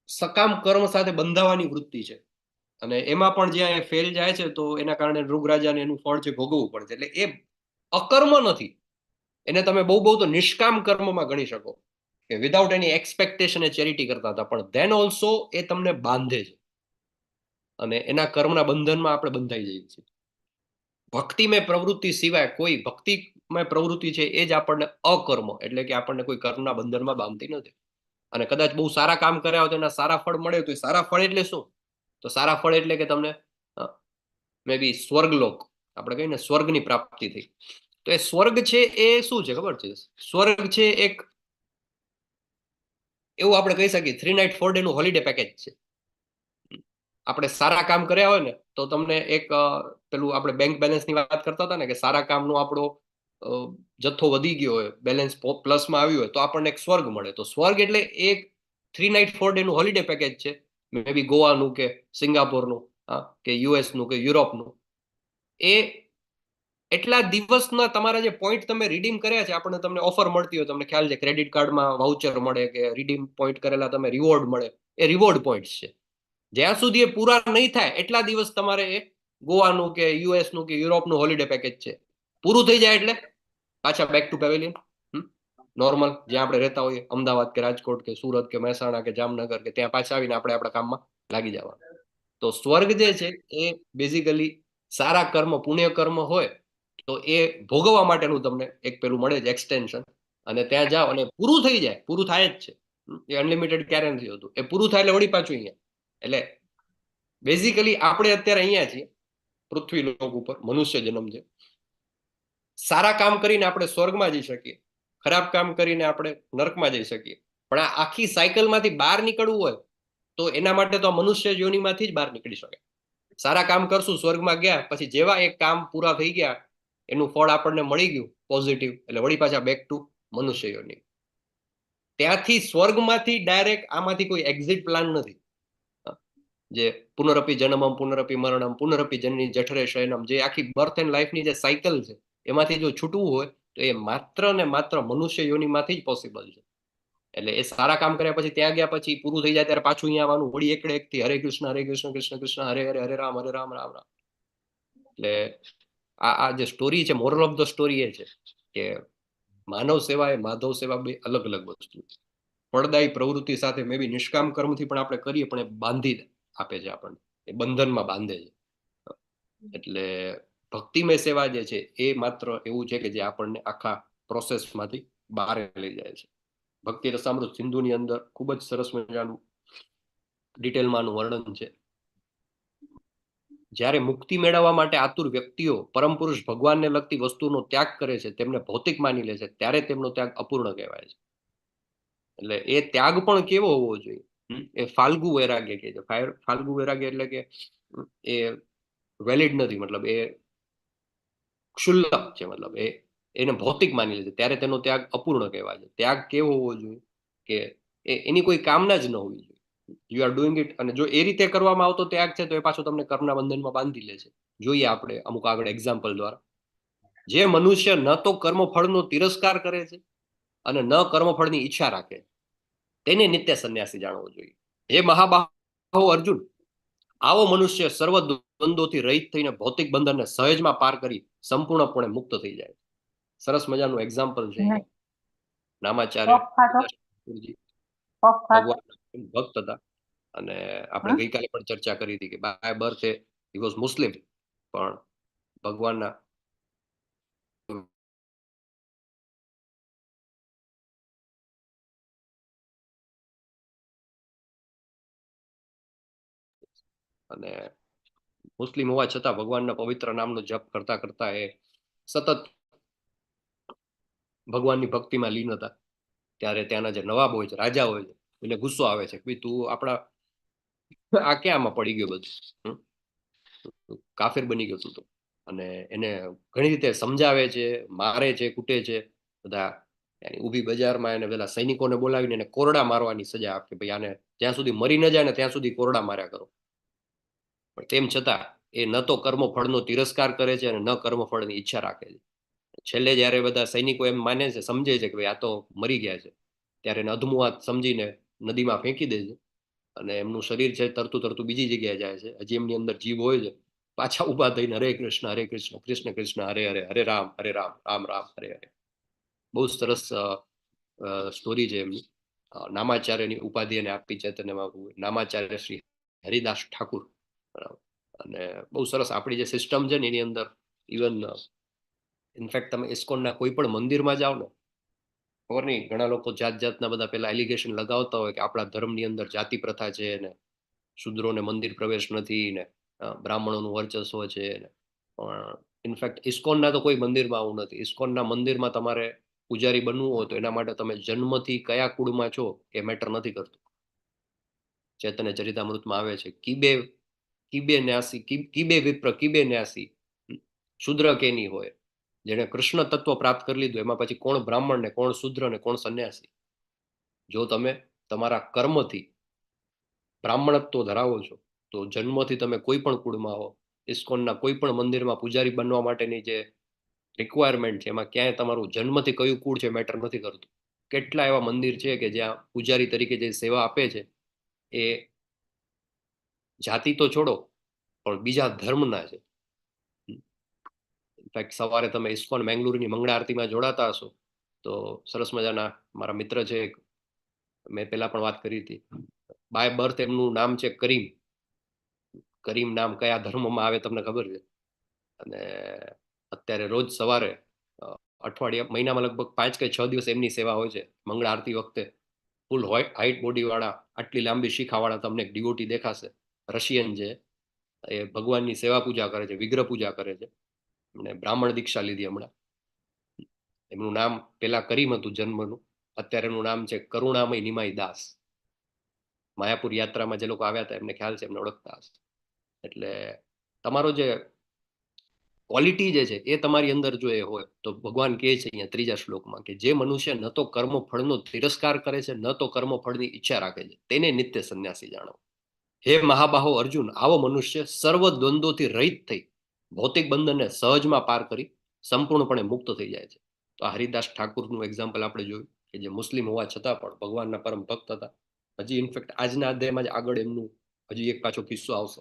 સકામ કર્મ સાથે બંધાવાની વૃત્તિ છે. અને એમાં પણ જ્યાં એ ફેલ જાય છે તો એના કારણે નૃગ રાજાને એનું ફળ છે ભોગવવું પડે છે. એટલે એ અકર્મ નથી, એને તમે બહુ તો નિષ્કામ કર્મમાં ગણી શકો કે વિધાઉટ એની એક્સપેક્ટેશન એ ચેરિટી કરતા હતા, પણ ધેન ઓલ્સો એ તમને બાંધે છે અને એના કર્મના બંધનમાં આપણે બંધાઈ જઈએ છીએ. ભક્તિમય પ્રવૃત્તિ સિવાય કોઈ ભક્તિમય પ્રવૃત્તિ છે એ જ આપણને અકર્મ, એટલે કે આપણને કોઈ કર્મના બંધનમાં બાંધતી નથી. અને કદાચ બહુ સારા કામ કર્યા હોય તો એના સારા ફળ મળે, તો સારા ફળ એટલે શું? તો સારા ફળ એટલે કે તમને મે બી સ્વર્ગલોક, આપણે કહીએ ને સ્વર્ગની પ્રાપ્તિ થઈ. તો એ સ્વર્ગ છે એ શું છે ખબર છે? સ્વર્ગ છે એક એવું આપણે કહી શકીએ 3 નાઇટ 4 ડે નું હોલિડે પેકેજ છે. આપણે સારા કામ કર્યા હોય ને તો તમને એક પેલું આપણે બેંક બેલેન્સ ની વાત કરતા હતા ને કે સારા કામનો આપણો જથ્થો વધી ગયો હોય, બેલેન્સ પ્લસમાં આવ્યું હોય તો આપણને એક સ્વર્ગ મળે. તો સ્વર્ગ એટલે એક 3 નાઇટ 4 ડે નું હોલિડે પેકેજ છે, મે બી ગોવાનું કે સિંગાપોરનું કે યુએસ નું કે યુરોપનું. એ એટલા દિવસના તમારા જે પોઈન્ટ તમે રીડીમ કર્યા છે, આપણને તમને ઓફર મળતી હોય, તમને ખ્યાલ છે ક્રેડિટ કાર્ડમાં વાઉચર મળે કે રીડીમ પોઈન્ટ કરેલા તમે રિવોર્ડ મળે, એ રિવોર્ડ પોઈન્ટ્સ છે. જ્યાં સુધી એ પૂરા નહીં થાય એટલા દિવસ તમારે એ ગોવાનું કે યુએસ નું કે યુરોપનું હોલિડે પેકેજ છે. પૂરું થઈ જાય એટલે પાછા બેક ટુ પેવેલિયન નોર્મલ જ્યાં આપણે રહેતા હોઈએ, અમદાવાદ કે રાજકોટ કે સુરત કે મહેસાણા કે જામનગર કે ત્યાં પાછા આવીને આપણે આપણા કામમાં લાગી જવાનું. તો સ્વર્ગ જે છે એ બેઝિકલી સારા કર્મ, પુણ્ય કર્મ હોય તો એ ભોગવવા માટેનું તમને એક પેલું મળે છે એક્સટેન્શન. અને ત્યાં જાઓ અને પૂરું થઈ જાય, પૂરું થાય જ છે. એ અનલિમિટેડ ક્યારે નથી હોતું. એ પૂરું થાય એટલે વળી પાછું અહીંયા. એટલે બેઝિકલી આપણે અત્યારે અહીંયા છીએ પૃથ્વી લોક ઉપર, મનુષ્ય જન્મ છે. સારા કામ કરીને આપણે સ્વર્ગમાં જઈ શકીએ, ખરાબ કામ કરીને આપણે નરકમાં જઈ શકીએ. પણ આ આખી સાયકલમાંથી બહાર નીકળવું હોય તો એના માટે તો મનુષ્ય યોનિમાંથી જ બહાર નીકળી શકે. સારા કામ કરશું, સ્વર્ગમાં ગયા, પછી જેવા એક કામ પૂરા થઈ ગયા, એનું ફળ આપણને મળી ગયું પોઝિટિવ, એટલે વળી પાછા બેક ટુ મનુષ્ય યોનિ. ત્યાંથી સ્વર્ગમાંથી ડાયરેક્ટ આમાંથી કોઈ એક્ઝિટ પ્લાન નથી. જે પુનરપી જન્મમ પુનરપી મરણમ પુનરપી જનની જઠરે શયનમ, જે આખી બર્થ એન્ડ લાઈફની જે સાયકલ છે એમાંથી જો છૂટવું હોય તો એ માત્ર ને માત્ર મનુષ્ય યોનિમાંથી જ પોસિબલ છે. એટલે એ સારા કામ કર્યા પછી ત્યાં ગયા પછી પૂરું થઈ જાય ત્યારે પાછું અહીંયા આવવાનું, વળી એકડે એકથી હરે કૃષ્ણ કૃષ્ણ કૃષ્ણ હરે હરે, હરે રામ રામ રામ. એટલે આ જે સ્ટોરી છે, મોરલ ઓફ ધ સ્ટોરી એ છે કે માનવ સેવા એ માધવ સેવા બે અલગ અલગ વસ્તુ છે. ફળદાયી પ્રવૃત્તિ સાથે મે બી નિષ્કામ કર્મથી પણ આપણે કરીએ પણ એ બાંધી આપે છે આપણને, એ બંધનમાં બાંધે છે. એટલે ભક્તિમય સેવા જે છે એ માત્ર એવું છે કે જે આપણને આખા પ્રોસેસમાંથી બહાર લઈ જાય છે. ભક્તિ રસામૃત સિંધુની અંદર ખૂબ જ સરસ મજાનું ડિટેલમાંનું વર્ણન છે. જ્યારે મુક્તિ મેળવવા માટે આતુર વ્યક્તિઓ પરમ પુરુષ ભગવાનને લગતી વસ્તુનો ત્યાગ કરે છે, તેમને ભૌતિક માની લે છે, ત્યારે તેમનો ત્યાગ અપૂર્ણ કહેવાય છે. એટલે એ ત્યાગ પણ કેવો હોવો જોઈએ? એ ફાલ્ગુ વૈરાગ્ય કહે છે. ફાલ્ગુ વૈરાગ્ય એટલે કે એ વેલિડ નથી, મતલબ એ ક્ષુલ્લક છે, મતલબ એને ભૌતિક માની લે છે ત્યારે તેનો ત્યાગ અપૂર્ણ કહેવાય છે. ત્યાગ કેવો હોવો જોઈએ કે એની કોઈ કામના જ ન હોવી જોઈએ. યુ આર ડુઈંગ ઇટ, અને જો એ રીતે કરવામાં આવતો ત્યાગ છે તો એ પાછો તમને કર્મના બંધનમાં બાંધી લે છે. જોઈએ આપણે અમુક આગળ એક્ઝામ્પલ દ્વારા. જે મનુષ્ય ન તો કર્મફળનો તિરસ્કાર કરે છે અને ન કર્મફળની ઈચ્છા રાખે, તેને નિત્ય સંન્યાસી જાણવો જોઈએ. હે મહાબાહો અર્જુન, આવો મનુષ્ય સર્વ દ્વંદ્વોથી રહિત થઈને ભૌતિક બંધનને સહેજમાં પાર કરી સંપૂર્ણપણે મુક્ત થઈ જાય. સરસ મજાનું એક્ઝામ્પલ છે અહીંયા. નામાચાર્ય ભગવાન ભક્ત હતા અને આપણે ગઈકાલે પણ ચર્ચા કરી હતી કે બાય બર્થ હી વોઝ મુસ્લિમ, પણ ભગવાનના અને મુસ્લિમ હોવા છતાં ભગવાનના પવિત્ર નામનો જપ કરતા કરતા એ સતત ભગવાનની ભક્તિમાં લીન હતા. ત્યારે ત્યાંના જે નવાબ હોય છે, રાજા હોય છે, એને ગુસ્સો આવે છે કે તું આપણા આ ક્યાંમાં પડી ગયો, બધું કાફિર બની ગયો તું તો. અને એને ઘણી રીતે સમજાવે છે, મારે છે, કૂટે છે. બધા ઊભી બજારમાં એને પેલા સૈનિકોને બોલાવીને એને કોરડા મારવાની સજા આપે કે ભાઈ આને જ્યાં સુધી મરી ન જાય ને ત્યાં સુધી કોરડા માર્યા કરો. પણ તેમ છતાં એ ન તો કર્મફળનો તિરસ્કાર કરે છે અને ન કર્મફળની ઈચ્છા રાખે છે. છેલ્લે જયારે બધા સૈનિકો એમ માને છે, સમજે છે કે ભાઈ આ તો મરી ગયા છે, ત્યારે એને અધમું હાથ સમજીને નદીમાં ફેંકી દે છે અને એમનું શરીર છે તરતું તરતું બીજી જગ્યાએ જાય છે. હજી એમની અંદર જીવ હોય છે. પાછા ઉભા થઈને હરે કૃષ્ણ કૃષ્ણ કૃષ્ણ હરે હરે, હરે રામ રામ રામ હરે હરે. બહુ સરસ સ્ટોરી છે એમની. નામાચાર્યની ઉપાધિ એને આપી છે નામાચાર્ય શ્રી હરિદાસ ઠાકુર. બરાબર. અને બહુ સરસ આપણી જે સિસ્ટમ છે ને એની અંદર ઇવન ઇનફેક્ટ તમે ઇસ્કોનના કોઈ પણ મંદિરમાં જાઓ ને, ખબર નહીં ઘણા લોકો જાત જાતના બધા પેલા એલિગેશન લગાવતા હોય કે આપણા ધર્મની અંદર જાતિ પ્રથા છે ને શૂદ્રોને મંદિર પ્રવેશ નથી ને બ્રાહ્મણોનું વર્ચસ્વ છે ને, પણ ઇનફેક્ટ ઇસ્કોનના તો કોઈ મંદિરમાં આવું નથી. ઇસ્કોનના મંદિરમાં તમારે પૂજારી બનવું હોય તો એના માટે તમે જન્મથી કયા કુળમાં છો એ મેટર નથી કરતું. ચૈતન્ય ચરિતામૃતમાં આવે છે કીબે વિપ્ર કીબે ન્યાસી, શુદ્ર કેની હોય. જેને કૃષ્ણ તત્વ પ્રાપ્ત કરી લીધું એમાં પછી કોણ બ્રાહ્મણ ને કોણ શુદ્ર ને કોણ સંન્યાસી. જો તમે તમારા કર્મથી બ્રાહ્મણત્વ ધરાવો છો તો જન્મથી તમે કોઈ પણ કુળમાં હો, ઇસ્કોનના કોઈ પણ મંદિરમાં પૂજારી બનવા માટેની જે રિક્વાયરમેન્ટ છે એમાં ક્યાંય તમારું જન્મથી કયું કુળ છે મેટર નથી કરતું. કેટલા એવા મંદિર છે કે જ્યાં પૂજારી તરીકે જે સેવા આપે છે એ જાતિ તો છોડો પણ બીજા ધર્મના છે. ઇનફેક્ટ સવારે તમે ઇસ્કોન મેંગલુરુની મંગળા આરતીમાં જોડાતા હશો તો સરસ મજાના મારા મિત્ર છે, મેં પેલા પણ વાત કરી હતી, બાય બર્થ એમનું નામ છે કરીમ. કરીમ નામ કયા ધર્મમાં આવે તમને ખબર છે? અને અત્યારે રોજ સવારે અઠવાડિયા મહિનામાં લગભગ 5 કે 6 દિવસ એમની સેવા હોય છે. મંગળા આરતી વખતે ફૂલ હાઈટ બોડી વાળા, આટલી લાંબી શિખાવાળા તમને એક ડિવોટી દેખાશે, રશિયન છે. એ ભગવાનની સેવા પૂજા કરે છે, વિગ્રહ પૂજા કરે છે. અને બ્રાહ્મણ દીક્ષા લીધી હમણાં. એમનું નામ પેલા કરીમ હતું જન્મનું, અત્યારે એનું નામ છે કરુણામય નિમાઈ દાસ. માયાપુર યાત્રામાં જે લોકો આવ્યા હતા એમને ખ્યાલ છે, એમને ઓળખતા હશે. એટલે તમારો જે ક્વોલિટી જે છે એ તમારી અંદર જો એ હોય તો ભગવાન કહે છે અહીંયા 3જા શ્લોકમાં કે જે મનુષ્ય ન તો કર્મ ફળનો તિરસ્કાર કરે છે ન તો કર્મ ફળની ઈચ્છા રાખે છે તેને નિત્ય સંન્યાસી જાણો. હે મહાબાહો અર્જુન, આવો મનુષ્ય સર્વ દ્વંદ્વોથી રહિત થઈ ભૌતિક બંધનને સહજમાં પાર કરી સંપૂર્ણપણે મુક્ત થઈ જાય છે. તો હરિદાસ ઠાકુરનું એક્ઝામ્પલ આપણે જોયું કે જે મુસ્લિમ હોવા છતાં પણ ભગવાનના પરમ ભક્ત હતા. હજી ઇનફેક્ટ આજના અધ્યાયમાં જ આગળ એમનું હજી એક પાછો કિસ્સો આવશે.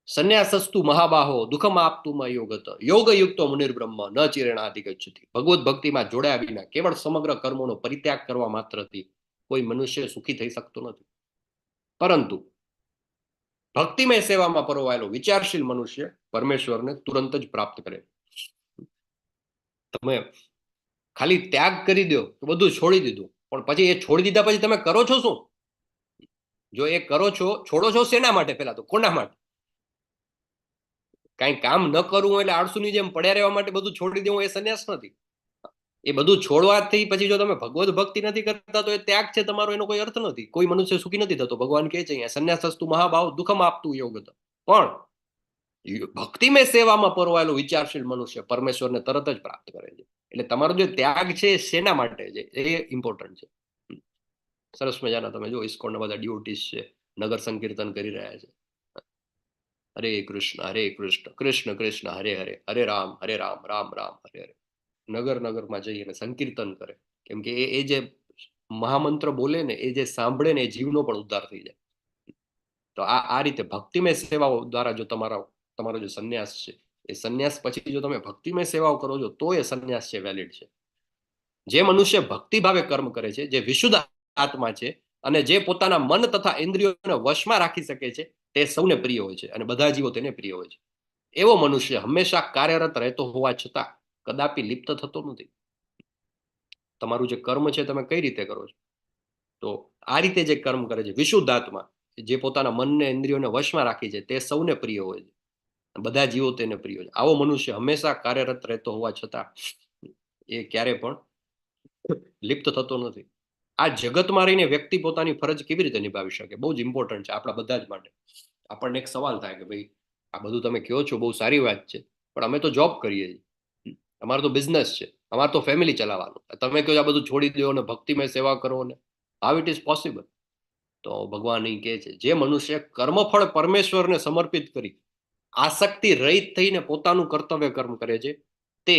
સંન્યાસસ્તુ મહાબાહો દુઃખમ આપતું યોગત યોગ યુક્તો મુનિર્બ્રહ્મ ન ચિરેણાધિ ગચ્છતિ. ભગવત ભક્તિમાં જોડાયા વિના કેવળ સમગ્ર કર્મોનો પરિત્યાગ કરવા માત્રથી કોઈ મનુષ્ય સુખી થઈ શકતો નથી. પરંતુ ભક્તિમય સેવામાં પરોવાયેલો વિચારશીલ મનુષ્ય પરમેશ્વરને તુરંત જ પ્રાપ્ત કરે. તમે ખાલી ત્યાગ કરી દો, બધું છોડી દીધું, પણ પછી એ છોડી દીધા પછી તમે કરો છો શું? જો એ કરો છો, છોડો છો શેના માટે? પેલા તો કોના માટે? કઈ કામ ન કરવું એટલે આળસુની જેમ પડ્યા રહેવા માટે બધું છોડી દેવું એ સંન્યાસ નથી. એ બધું છોડવાથી પછી જો તમે ભગવત ભક્તિ નથી કરતા તો એ ત્યાગ છે તમારો, એનો કોઈ અર્થ નથી. કોઈ મનુષ્ય સુખી નથી થતો. ભગવાન કહે છે અહીંયા સંન્યાસસ્તુ મહાભાવ દુઃખમ આપતું યોગ. પણ ભક્તિમય સેવામાં પરોવાયેલો વિચારશીલ મનુષ્ય પરમેશ્વરને તરત જ પ્રાપ્ત કરે છે. એટલે તમારો જે ત્યાગ છે શેના માટે છે એ ઇમ્પોર્ટન્ટ છે. સરસ મજાના તમે જો ઇસ્કોનના બધા ડિવોટીસ છે, નગર સંકીર્તન કરી રહ્યા છે. હરે કૃષ્ણ કૃષ્ણ કૃષ્ણ હરે હરે, હરે રામ રામ રામ હરે હરે. નગર નગરમાં જઈ અને સંકીર્તન કરે. કેમ કે એ જે મહામંત્ર બોલે ને એ જે સાંભળે ને એ જીવનો પણ ઉદ્ધાર થઈ જાય. તો આ રીતે ભક્તિમય સેવાઓ દ્વારા જો તમારો જે સંન્યાસ છે એ સંન્યાસ પછી જો તમે ભક્તિમય સેવાઓ કરો છો તો એ સંન્યાસ છે વેલિડ છે. જે મનુષ્ય ભક્તિભાવે કર્મ કરે છે, જે વિશુદ્ધ આત્મા છે અને જે પોતાના મન તથા ઇન્દ્રિયોને વશમાં રાખી શકે છે તે સૌને પ્રિય હોય છે અને બધા જીવો તેને પ્રિય હોય છે. એવો મનુષ્ય હંમેશા કાર્યરત રહેતો હોવા છતાં કદાપી લિપ્ત થતો નથી. તમારું જે કર્મ છે તમે કઈ રીતે કરો છો? તો આ રીતે જે કર્મ કરે છે વિશુદ્ધ આત્મા, જે પોતાના મનને ઇન્દ્રિયોને વશમાં રાખી છે તે સૌને પ્રિય હોય છે, બધા જીવો તેને પ્રિય હોય છે. આવો મનુષ્ય હંમેશા કાર્યરત રહેતો હોવા છતાં એ ક્યારે પણ લિપ્ત થતો નથી. આ જગતમાં રહીને વ્યક્તિ પોતાની ફરજ કેવી રીતે નિભાવી શકે? બહુ જ ઇમ્પોર્ટન્ટ છે આપણા બધા જ માટે. આપણને એક સવાલ થાય કે ભાઈ આ બધું તમે કહો છો બહુ સારી વાત છે, પણ અમે તો જોબ કરીએ છીએ, અમારો તો બિઝનેસ છે, અમારે તો ફેમિલી ચલાવવાનું, તમે કહો આ બધું છોડી દો ને ભક્તિમય સેવા કરો ને, હાઉ ઇટ ઇઝ પોસિબલ? તો ભગવાન અહીં કહે છે જે મનુષ્ય કર્મફળ પરમેશ્વરને સમર્પિત કરી આસક્તિ રહિત થઈને પોતાનું કર્તવ્ય કર્મ કરે છે તે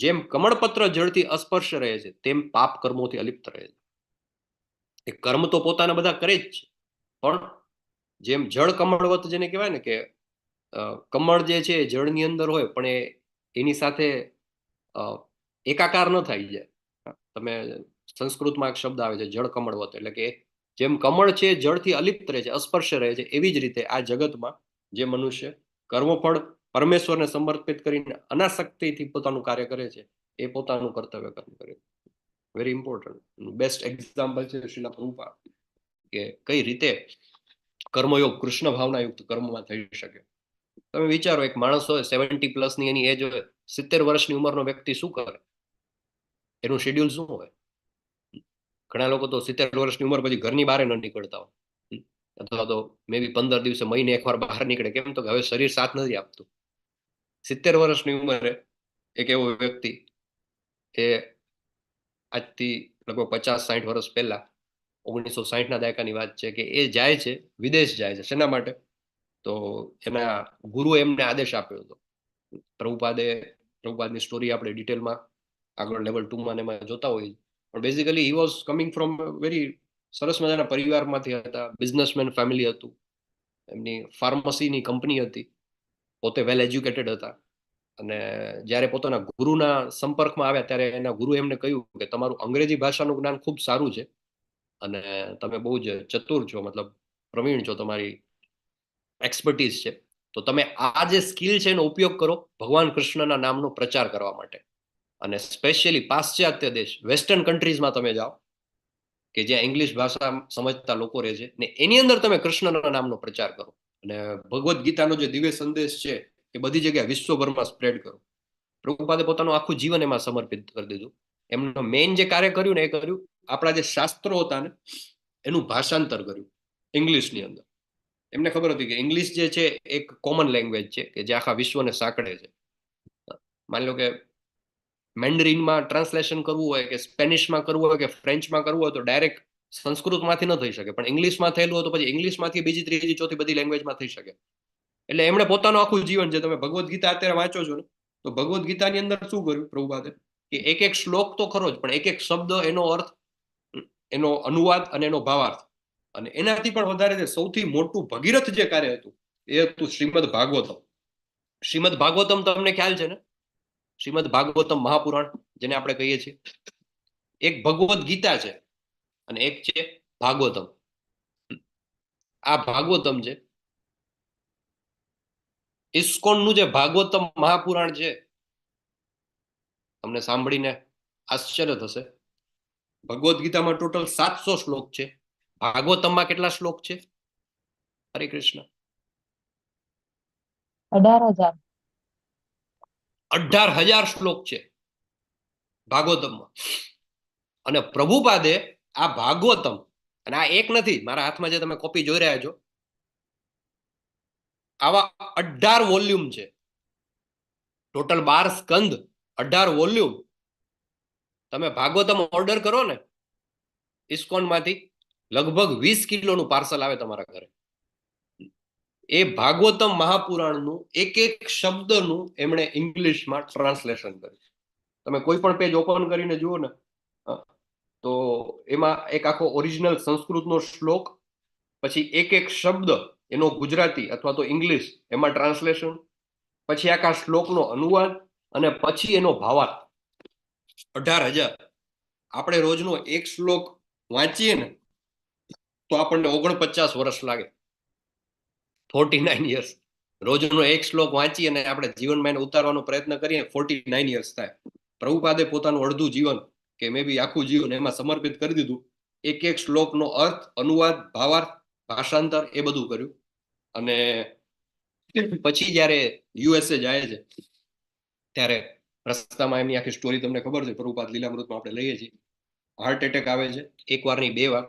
જેમ કમળપત્ર જળથી અસ્પર્શ રહે છે તેમ પાપ કર્મોથી અલિપ્ત રહે છે. એ કર્મ તો પોતાના બધા કરે જ છે, પણ જેમ જળ કમળવત જેને કહેવાય ને કે કમળ જે છે જળની અંદર હોય પણ એની સાથે એકાકાર ન થઈ જાય. તમે સંસ્કૃતમાં એક શબ્દ આવે છે જળ કમળવત, એટલે કે જેમ કમળ છે જળથી અલિપ્ત રહે છે, અસ્પર્શ રહે છે, એવી જ રીતે આ જગતમાં જે મનુષ્ય કર્મફળ પરમેશ્વરને સમર્પિત કરીને અનાસક્તિથી પોતાનું કાર્ય કરે છે એ પોતાનું કર્તવ્ય કર્મ કરે છે. Very important. બેસ્ટ એક્ઝામ્પલ છે શ્રીલા પ્રભુપાદ કે કઈ રીતે કર્મયોગ કૃષ્ણ ભાવના યુક્ત કર્મમાં થઈ શકે. તમે વિચારો, એક માણસ હોય 70+ ની એની એજ હોય, 70 વર્ષની ઉંમરનો વ્યક્તિ શું કરે, એનું શેડ્યુલ શું હોય? ઘણા લોકો તો 70 વર્ષની ઉંમર પછી ઘરની બહાર ન નીકળતા હોય, અથવા તો મે બી 15 દિવસે, મહિને એકવાર બહાર નીકળે. કેમ? તો કે હવે શરીર સાથ નથી આપતું. 70 વર્ષની ઉંમરે એક એવો વ્યક્તિ, એ આજથી લગભગ 50-60 વર્ષ પહેલા, 1960ના દાયકાની વાત છે, કે એ જાય છે, વિદેશ જાય છે. શેના માટે? તો એના ગુરુએ એમને આદેશ આપ્યો હતો. પ્રભુપાદની સ્ટોરી આપણે ડિટેલમાં આગળ લેવલ 2માં એમાં જોતા હોઈએ. પણ basically he was coming from very સરસ મજાના પરિવારમાંથી હતા. બિઝનેસમેન ફેમિલી હતું, એમની ફાર્મસીની કંપની હતી, પોતે વેલ એજ્યુકેટેડ હતા. અને જ્યારે પોતાના ગુરુના સંપર્કમાં આવ્યા ત્યારે એના ગુરુ એમને કહ્યું કે તમારું અંગ્રેજી ભાષાનું જ્ઞાન ખૂબ સારું છે અને તમે બહુ જ ચતુર છો, મતલબ પ્રવીણ છો, તમારી એક્સપર્ટીઝ છે, તો તમે આ જે સ્કિલ છે એનો ઉપયોગ કરો ભગવાન કૃષ્ણના નામનો પ્રચાર કરવા માટે. અને સ્પેશિયલી પાશ્ચાત્ય દેશ, વેસ્ટર્ન કન્ટ્રીઝમાં તમે જાઓ, કે જ્યાં ઇંગ્લિશ ભાષા સમજતા લોકો રહે છે, ને એની અંદર તમે કૃષ્ણના નામનો પ્રચાર કરો. અને ભગવદ્ ગીતાનો જે દિવ્ય સંદેશ છે એ બધી જગ્યાએ વિશ્વભરમાં સ્પ્રેડ કરો. પ્રભુપાદે પોતાનું આખું જીવન એમાં સમર્પિત કરી દીધું. એમનું મેઇન જે કાર્ય કર્યું ને એ કર્યું, આપણા જે શાસ્ત્રો હતા ને એનું ભાષાંતર કર્યું ઇંગ્લિશની અંદર. એમને ખબર હતી કે ઇંગ્લિશ જે છે એક કોમન લેંગ્વેજ છે કે જે આખા વિશ્વને સાંકળે છે. માની લો કે મેન્ડરીનમાં ટ્રાન્સલેશન કરવું હોય, કે સ્પેનિશમાં કરવું હોય, કે ફ્રેન્ચમાં કરવું હોય, તો ડાયરેક્ટ સંસ્કૃતમાંથી ન થઈ શકે, પણ ઇંગ્લિશમાં થયેલું હોય તો પછી ઇંગ્લિશમાંથી બીજી, ત્રીજી, ચોથી બધી લેંગ્વેજમાં થઈ શકે. એટલે એમણે પોતાનું આખું જીવન, જે તમે ભગવદ્ ગીતા અત્યારે વાંચો છો ને, તો ભગવદ્ ગીતાની અંદર શું કર્યું પ્રભુપાદે, કે એક એક શ્લોક તો ખરો જ, પણ એક એક શબ્દ, એનો અર્થ, એનો અનુવાદ અને એનો ભાવાર્થ. અને એનાથી પણ વધારે જે સૌથી મોટું ભગીરથ જે કાર્ય હતું એ હતું શ્રીમદ ભાગવતમ. શ્રીમદ ભાગવતમ તમને ખ્યાલ છે ને? શ્રીમદ ભાગવતમ મહાપુરાણ જેને આપણે કહીએ છીએ, એક ભગવદ્ ગીતા છે અને એક છે ભાગવતમ. આ ભાગવતમ છે, ઇસ્કોનનું જે ભાગવતમ મહાપુરાણ છે, તમને સાંભળીને આશ્ચર્ય થશે. ભગવદ્ ગીતામાં ટોટલ 700 શ્લોક છે. ભાગવતમમાં કેટલા શ્લોક છે? હરે કૃષ્ણ. 18,000. 18,000 શ્લોક છે ભાગવતમમાં. અને પ્રભુપાદે આ ભાગવતમ, અને આ એક નથી, મારા હાથમાં જે તમે કોપી જોઈ રહ્યા છો, આવા 18 વોલ્યુમ છે. ટોટલ 12 સ્કંદ, 18 વોલ્યુમ. તમે ભાગવતમ ઓર્ડર કરો ને ઇસ્કોનમાંથી, લગભગ 20 કિલોનું પાર્સલ આવે તમારા ઘરે. એ ભાગવતમ મહાપુરાણનું એક એક શબ્દનું એમણે ઇંગ્લિશમાં ટ્રાન્સલેશન કર્યું. તમે કોઈ પણ પેજ ઓપન કરીને જુઓ ને, તો એમાં એક આખો ઓરિજિનલ સંસ્કૃતનો શ્લોક, પછી એક એક શબ્દ એનો ગુજરાતી અથવા તો ઇંગ્લિશ એમાં ટ્રાન્સલેશન, પછી આખા શ્લોકનો અનુવાદ, અને પછી એનો ભાવાર્થ. 18,000. આપણે રોજનો એક શ્લોક વાંચીએ ને તો આપણને 49 વર્ષ લાગે, 49 યર્સ. રોજનો એક શ્લોક વાંચી અને આપણે જીવનમાં એને ઉતારવાનો પ્રયત્ન કરીએ, 49 યર્સ થાય. પ્રભુપાદે પોતાનું અડધું જીવન, કે મે બી આખું જીવન એમાં સમર્પિત કરી દીધું. એક એક શ્લોકનો અર્થ, અનુવાદ, ભાવાર્થ, ભાષાંતર એ બધું કર્યું. અને પછી જ્યારે યુએસએ જાય છે ત્યારે રસ્તામાં એમની આખી સ્ટોરી તમને ખબર છે, પ્રભુપાદ લીલામૃતમાં આપણે લઈએ છીએ. હાર્ટ એટેક આવે છે, એક વારની 2 વાર,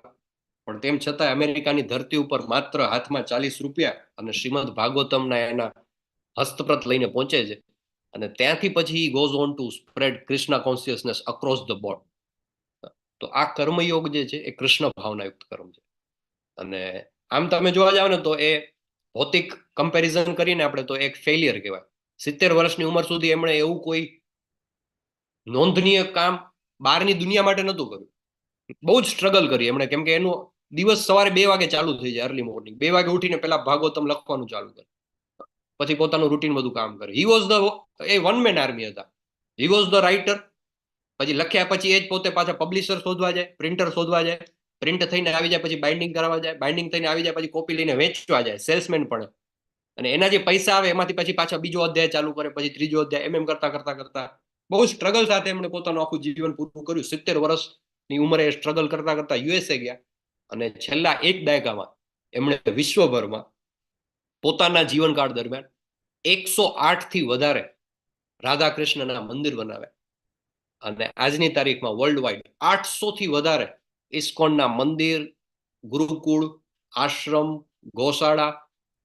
પણ તેમ છતાં અમેરિકાની ધરતી ઉપર માત્ર હાથમાં 40 રૂપિયા અને શ્રીમદ ભાગવતમના એના હસ્તપ્રત લઈને પહોંચે છે. અને ત્યાંથી પછી goes on two spread Krishna consciousness across the board. તો આ કર્મયોગ જે છે એ કૃષ્ણ ભાવનાયુક્ત કર્મ છે. અને આમ તમે જોવા જાવ ને તો એ ભૌતિક કમ્પેરિઝન કરીને આપણે તો એક ફેલિયર કહેવાય. 70 વર્ષની ઉંમર સુધી એમણે એવું કોઈ નોંધનીય કામ બહારની દુનિયા માટે નહોતું કર્યું. બહુ જ સ્ટ્રગલ કરી એમણે, કેમ કે એનું દિવસ સવારે 2 વાગે ચાલુ થઈ જાય, અર્લી મોર્નિંગ 2 વાગે ઉઠીને પેલા ભાગવતમ લખવાનું ચાલુ કરે, પછી પોતાનું રૂટીન બધું કામ કરે. He was the, a one man army હતા. He was the writer. પછી લખ્યા પછી એ જ પોતે પાછા પબ્લિશર શોધવા જાય, પ્રિન્ટર શોધવા જાય, પ્રિન્ટ થઈને આવી જાય પછી બાઇન્ડિંગ કરાવવા જાય, બાઇન્ડિંગ થઈને આવી જાય પછી કોપી લઈને વેચવા જાય, સેલ્સમેન પણ. અને એના જે પૈસા આવે એમાંથી પછી પાછા બીજો અધ્યાય ચાલુ કરે, પછી ત્રીજો અધ્યાય, એમ કરતા કરતા કરતા બહુ સ્ટ્રગલ સાથે એમણે પોતાનું આખું જીવન પૂરું કર્યું. 70 વર્ષની ઉંમરે સ્ટ્રગલ કરતા કરતા યુએસએ ગયા. અને છેલ્લા 1 દાયકામાં એમણે વિશ્વભરમાં પોતાના જીવનકાળ દરમિયાન 108 થી વધારે રાધા કૃષ્ણના મંદિર બનાવ્યા. અને આજની તારીખમાં વર્લ્ડ વાઇડ 800 થી વધારે ઇસ્કોનના મંદિર, ગુરુકુળ, આશ્રમ, ગૌશાળા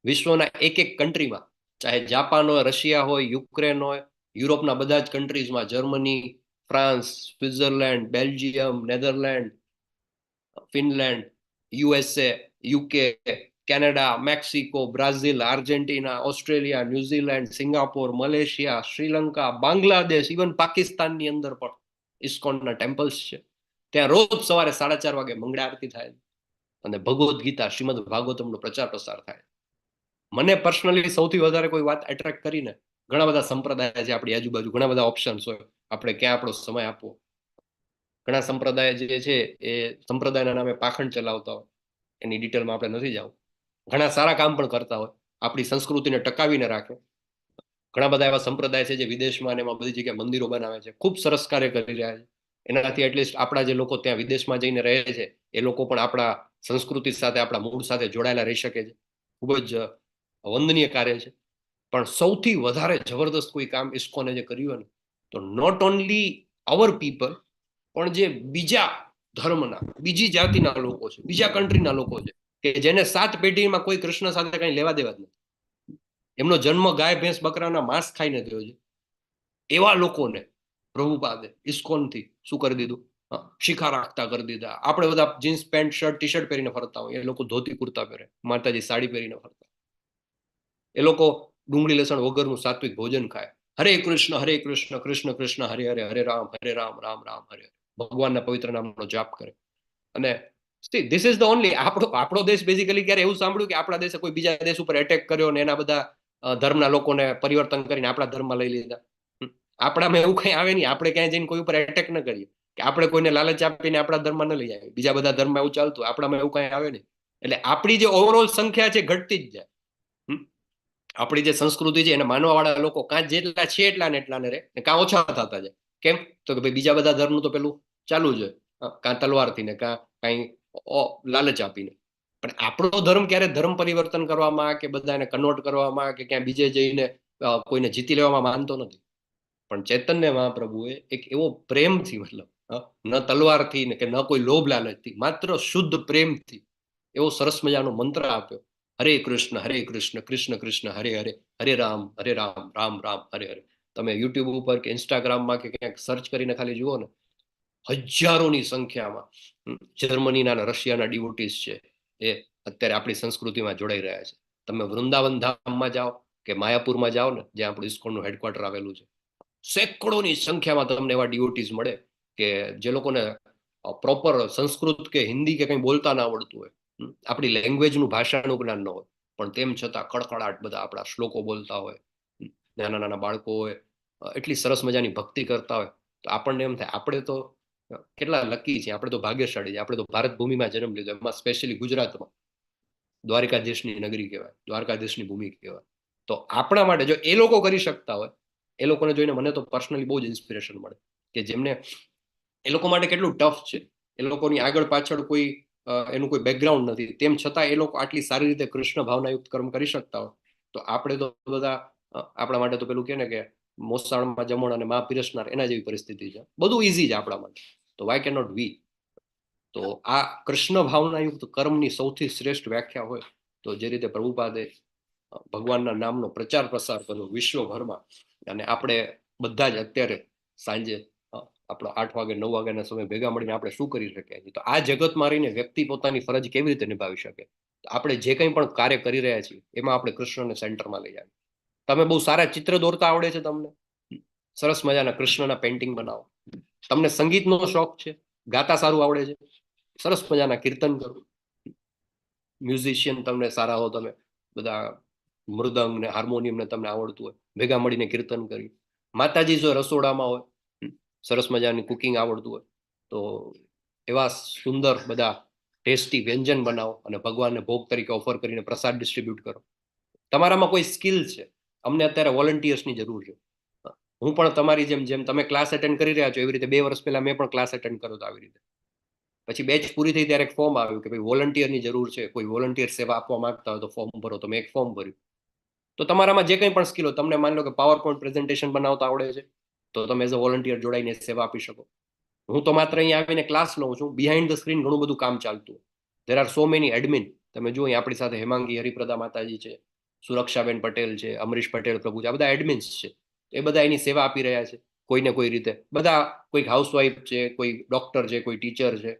વિશ્વના એક કન્ટ્રીમાં, ચાહે જાપાન હોય, રશિયા હોય, યુક્રેન હોય, યુરોપના બધા જ કન્ટ્રીઝમાં, Germany, France, Switzerland, Belgium, Netherland, Finland, USA, UK, Canada, Mexico, Brazil, Argentina, Australia, New Zealand, Singapore, Malaysia, Sri Lanka, Bangladesh, even પાકિસ્તાનની અંદર પણ ઇસ્કોનના ટેમ્પલ્સ છે. ત્યાં રોજ સવારે 4:30 વાગે મંગળા આરતી થાય અને ભગવદ્ ગીતા, શ્રીમદ ભાગવતમનો પ્રચાર પ્રસાર થાય. મને પર્સનલી સૌથી વધારે કોઈ વાત એટ્રેક્ટ કરીને, ઘણા બધા સંપ્રદાય છે આપણી આજુબાજુ, ઘણા બધા ઓપ્શન્સ હોય, આપણે ક્યાં આપણો સમય આપવો. ઘણા સંપ્રદાય જે છે એ સંપ્રદાયના નામે પાખંડ ચલાવતા હોય, એની ડિટેલમાં આપણે નથી જવું. ઘણા સારા કામ પણ કરતા હોય, આપણી સંસ્કૃતિને ટકાવીને રાખે. ઘણા બધા એવા સંપ્રદાય છે જે વિદેશમાં અને એમાં બધી જગ્યાએ મંદિરો બનાવે છે, ખૂબ સરસ કાર્ય કરી રહ્યા છે. એનાથી એટલીસ્ટ આપણા જે લોકો ત્યાં વિદેશમાં જઈને રહે છે એ લોકો પણ આપણા સંસ્કૃતિ સાથે, આપણા મૂળ સાથે જોડાયેલા રહી શકે છે. ખૂબ જ વંદનીય કાર્ય છે. પણ સૌથી વધારે જબરદસ્ત કોઈ કામ ઇસ્કોને જે કર્યું ને, તો નોટ ઓનલી અવર પીપલ, પણ જે બીજા ધર્મના, બીજી જાતિના લોકો છે, બીજા કન્ટ્રીના લોકો છે, કે જેને 7 પેઢીમાં કોઈ કૃષ્ણ સાથે કઈ લેવા દેવા જ નથી, એમનો જન્મ ગાય, ભેંસ, બકરાના માંસ ખાઈને થયો છે, એવા લોકોને પ્રભુપાદે ઇસ્કોનથી શું કરી દીધું? શિખા રાખતા કરી દીધા. આપણે બધા jeans pant, shirt, T shirt પહેરીને ફરતા હોય, એ લોકો ધોતી કુર્તા પહેરે, માતાજી સાડી પહેરીને ફરતા. એ લોકો ડુંગળી લસણ વગરનું સાત્વિક ભોજન ખાય. હરે કૃષ્ણ, કૃષ્ણ કૃષ્ણ, હરે હરે, હરે રામ, રામ રામ, હરે હરે. ભગવાનના પવિત્ર નામનો જાપ કરે. અને ધીસ ઇઝ ધ ઓનલી, આપણો દેશ બેઝિકલી ક્યારે એવું સાંભળ્યું કે આપણા દેશે કોઈ બીજા દેશ ઉપર એટેક કર્યો ને એના બધા ધર્મના લોકોને પરિવર્તન કરીને આપણા ધર્મમાં લઈ લીધા? આપણામાં એવું કઈ આવે નહીં. આપણે ક્યાંય જઈને કોઈ ઉપર એટેક ન કરીએ, કે આપણે કોઈને લાલચ આપીને આપણા ધર્મમાં ન લઈ જાય. બીજા બધા ધર્મમાં એવું ચાલતું, આપણામાં એવું કઈ આવે નહીં. એટલે આપણી જે ઓવરઓલ સંખ્યા છે ઘટતી જ જાય. આપણી જે સંસ્કૃતિ છે એને માનવા વાળા લોકો કાં જેટલા છે એટલા ને રે, કાં ઓછા થતા જાય. કેમ? તો કે ભાઈ બીજા બધા ધર્મનું તો પેલું ચાલુ જ હોય, કાં તલવારથી ને કાં કઈ લાલચ આપીને. પણ આપણો ધર્મ ક્યારે ધર્મ પરિવર્તન કરવામાં કે બધાને કન્વર્ટ કરવામાં કે ક્યાં બીજે જઈને કોઈને જીતી લેવામાં માનતો નથી. પણ ચૈતન્ય મહાપ્રભુએ એક એવો પ્રેમથી, મતલબ ન તલવારથી ને કે ન કોઈ લોભ લાલચથી, માત્ર શુદ્ધ પ્રેમથી એવો સરસ મજાનો મંત્ર આપ્યો, હરે કૃષ્ણ, કૃષ્ણ કૃષ્ણ, હરે હરે, હરે રામ, રામ રામ, હરે હરે. તમે યુટ્યુબ ઉપર કે ઇન્સ્ટાગ્રામમાં કે ક્યાંક સર્ચ કરીને ખાલી જુઓ ને, હજારોની સંખ્યામાં જર્મનીના અને રશિયાના ડિવોટીસ છે, એ અત્યારે આપણી સંસ્કૃતિમાં જોડાઈ રહ્યા છે. તમે વૃંદાવન ધામમાં જાઓ કે માયાપુરમાં જાઓ ને, જ્યાં આપણું ઇસ્કોનનું હેડક્વાર્ટર આવેલું છે, સેંકડોની સંખ્યામાં તમને એવા ડિવોટીસ મળે કે જે લોકોને પ્રોપર સંસ્કૃત કે હિન્દી કે કંઈ બોલતા ના આવડતું હોય, આપણી લેંગ્વેજનું ભાષાનું જ્ઞાન ન હોય, પણ તેમ છતાં કડકડાટ બધા આપણા શ્લોકો બોલતા હોય, નાના નાના બાળકો હોય, એટલી સરસ મજાની ભક્તિ કરતા હોય, તો આપણને એમ થાય આપણે તો કેટલા લકી છીએ, આપણે તો ભાગ્યશાળી છીએ. આપણે તો ભારત ભૂમિમાં જન્મ લીધો, એમાં સ્પેશિયલી ગુજરાતમાં, દ્વારકાધીશની નગરી કહેવાય, દ્વારકાધીશની ભૂમિ કહેવાય. તો આપણા માટે જો એ લોકો કરી શકતા હોય, એ લોકોને જોઈને મને તો પર્સનલી બહુ જ ઇન્સ્પિરેશન મળે, કે જેમને એ લોકો માટે કેટલું ટફ છે, એ લોકોની આગળ પાછળ કોઈ એનું કોઈ બેકગ્રાઉન્ડ નથી, તેમ છતાં એ લોકો આટલી સારી રીતે કૃષ્ણ ભાવનાયુક્ત કર્મ કરી શકતા હોય, તો આપણે તો બધા આપણા માટે તો પેલું કે ને કે મોસાળમાં જમણ અને મા પીરસનાર, એના જેવી પરિસ્થિતિ છે. બધું ઈઝી છે આપણા માટે, તો વાય કેન નોટ વી? તો આ કૃષ્ણ ભાવનાયુક્ત કર્મની સૌથી શ્રેષ્ઠ વ્યાખ્યા હોય તો જે રીતે પ્રભુપાદે ભગવાનના નામનો પ્રચાર પ્રસાર કર્યો વિશ્વભરમાં, અને આપણે બધા જ અત્યારે સાંજે આપણો 8 વાગે 9 વાગ્યાના સમય ભેગા મળીને આપણે શું કરી શકીએ? તો આ જગતમાં રહીને વ્યક્તિ પોતાની ફરજ કેવી રીતે નિભાવી શકે? આપણે જે કંઈ પણ કાર્ય કરી રહ્યા છીએ એમાં આપણે કૃષ્ણને સેન્ટરમાં લઈ આવીએ. તમે બહુ સારા ચિત્ર દોરતા આવડે છે, તમને સરસ મજાના કૃષ્ણના પેઇન્ટિંગ બનાવો. તમને સંગીતનો શોખ છે, ગાતા સારું આવડે છે, સરસ મજાના કીર્તન કરો. મ્યુઝિશિયન તમને સારા હો, તમે બધા મૃદંગ ને હાર્મોનિયમ ને તમને આવડતું હોય, ભેગા મળીને કીર્તન કરી. માતાજી જો રસોડામાં હોય, સરસ મજાની કુકિંગ આવડતું હોય, તો એવા સુંદર બધા ટેસ્ટી વ્યંજન બનાવો અને ભગવાનને ભોગ તરીકે ઓફર કરીને પ્રસાદ ડિસ્ટ્રીબ્યુટ કરો. તમારામાં કોઈ સ્કિલ છે, અમને અત્યારે વોલન્ટિયર્સની જરૂર છે. હું પણ તમારી જેમ તમે ક્લાસ એટેન્ડ કરી રહ્યા છો એવી રીતે 2 વર્ષ પહેલા મેં પણ ક્લાસ એટેન્ડ કર્યો હતો આવી રીતે. પછી બેચ પૂરી થઈ ત્યારે એક ફોર્મ આવ્યું કે ભાઈ વોલન્ટિયરની જરૂર છે, કોઈ વોલન્ટિયર સેવા આપવા માંગતા હોય તો ફોર્મ ભરો. તો મેં એક ફોર્મ ભર્યું. તો તમારામાં જે કંઈ પણ સ્કિલ હોય, તમને માની લો કે પાવર પોઈન્ટ પ્રેઝન્ટેશન બનાવતા આવડે છે, તો તમે એઝ અ વોલન્ટિયર જોડાઈને સેવા આપી શકો. હું તો માત્ર અહીંયા આવીને ક્લાસ લઉં છું, બિહાઇન્ડ ધ સ્ક્રીન ઘણું બધું કામ ચાલતું. There are so many admin. તમે જુઓ આપણી સાથે હેમાંગી હરિપ્રદા માતાજી છે, સુરક્ષાબેન પટેલ છે, અમરીશ પટેલ પ્રભુ છે, આ બધા એડમિન્સ છે. એ બધા એની સેવા આપી રહ્યા છે કોઈને કોઈ રીતે. બધા કોઈક હાઉસવાઈફ છે, કોઈ ડોક્ટર છે, કોઈ ટીચર છે,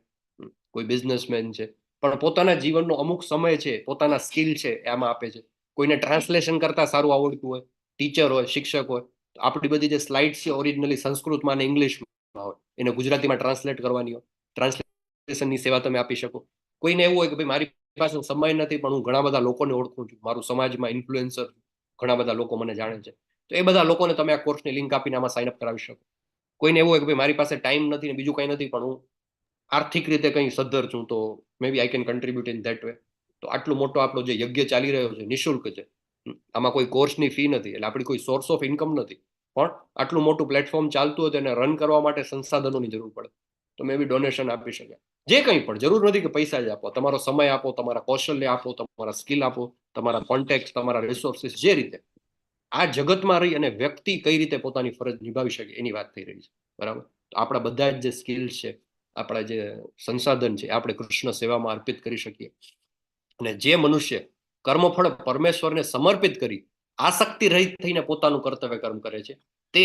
કોઈ બિઝનેસમેન છે, પણ પોતાના જીવનનો અમુક સમય છે, પોતાના સ્કિલ છે એમાં આપે છે. કોઈને ટ્રાન્સલેશન કરતા સારું આવડતું હોય, ટીચર હોય, શિક્ષક હોય, તો આપણી બધી જે સ્લાઇડ છે ઓરિજિનલી સંસ્કૃતમાં અને ઇંગ્લિશમાં હોય, એને ગુજરાતીમાં ટ્રાન્સલેટ કરવાની હોય, ટ્રાન્સલેશનની સેવા તમે આપી શકો. કોઈને એવું હોય કે ભાઈ મારી પાસે સમય નથી, પણ હું ઘણા બધા લોકોને ઓળખું છું, મારું સમાજમાં ઇન્ફ્લુએન્સર ઘણા બધા લોકો મને જાણે છે, તો એ બધા લોકોને તમે આ કોર્સની લિંક આપીને આમાં સાઇન અપ કરાવી શકો. કોઈને એવું હોય કે ભાઈ મારી પાસે ટાઈમ નથી ને બીજું કંઈ નથી, પણ હું આર્થિક રીતે કંઈ સદ્ધર છું, તો maybe I can contribute in that way. તો આટલું મોટો આપણો જે યજ્ઞ ચાલી રહ્યો છે નિઃશુલ્ક છે, આમાં કોઈ કોર્સની ફી નથી, એટલે આપણી કોઈ સોર્સ ઓફ ઇન્કમ નથી, પણ આટલું મોટું પ્લેટફોર્મ ચાલતું હોય તેને રન કરવા માટે સંસાધનોની જરૂર પડે, તો મે બી ડોનેશન આપી શકે. જે કંઈ પણ જરૂર નથી કે પૈસા જ આપો, તમારો સમય આપો, તમારા કૌશલ્ય આપો, તમારા સ્કિલ આપો, તમારા કોન્ટેક્ટ, તમારા રિસોર્સિસ, જે રીતે આ જગતમાં રહી અને વ્યક્તિ કઈ રીતે પોતાની ફરજ નિભાવી શકે એની વાત થઈ રહી છે. બરાબર? તો આપણા બધા જ જે સ્કિલ છે, આપણા જે સંસાધન છે, આપણે કૃષ્ણ સેવામાં અર્પિત કરી શકીએ. અને જે મનુષ્ય કર્મફળ પરમેશ્વરને સમર્પિત કરી આસક્તિ રહિત થઈને પોતાનું કર્તવ્ય કર્મ કરે છે, તે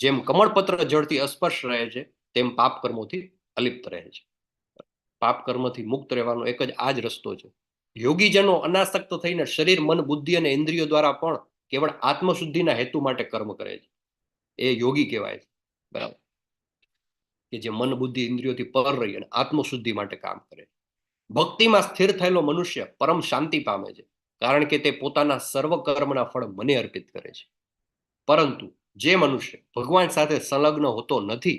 જેમ કમળપત્ર જળથી અસ્પર્શ રહે છે, તેમ પાપ કર્મોથી અલિપ્ત રહે છે. પાપ કર્મથી મુક્ત રહેવાનો એક જ આ જ રસ્તો છે. યોગીજનો અનાસક્ત થઈને શરીર, મન, બુદ્ધિ અને ઇન્દ્રિયો દ્વારા પણ કેવળ આત્મશુદ્ધિના હેતુ માટે કર્મ કરે છે. એ યોગી કહેવાય છે. બરાબર? કે જે મન, બુદ્ધિ, ઇન્દ્રિયોથી પર રહી અને આત્મશુદ્ધિ માટે કામ કરે. ભક્તિમાં સ્થિર થયેલો મનુષ્ય પરમ શાંતિ પામે છે, કારણ કે તે પોતાના સર્વ કર્મના ફળ મને અર્પિત કરે છે. પરંતુ જે મનુષ્ય ભગવાન સાથે સંલગ્ન હોતો નથી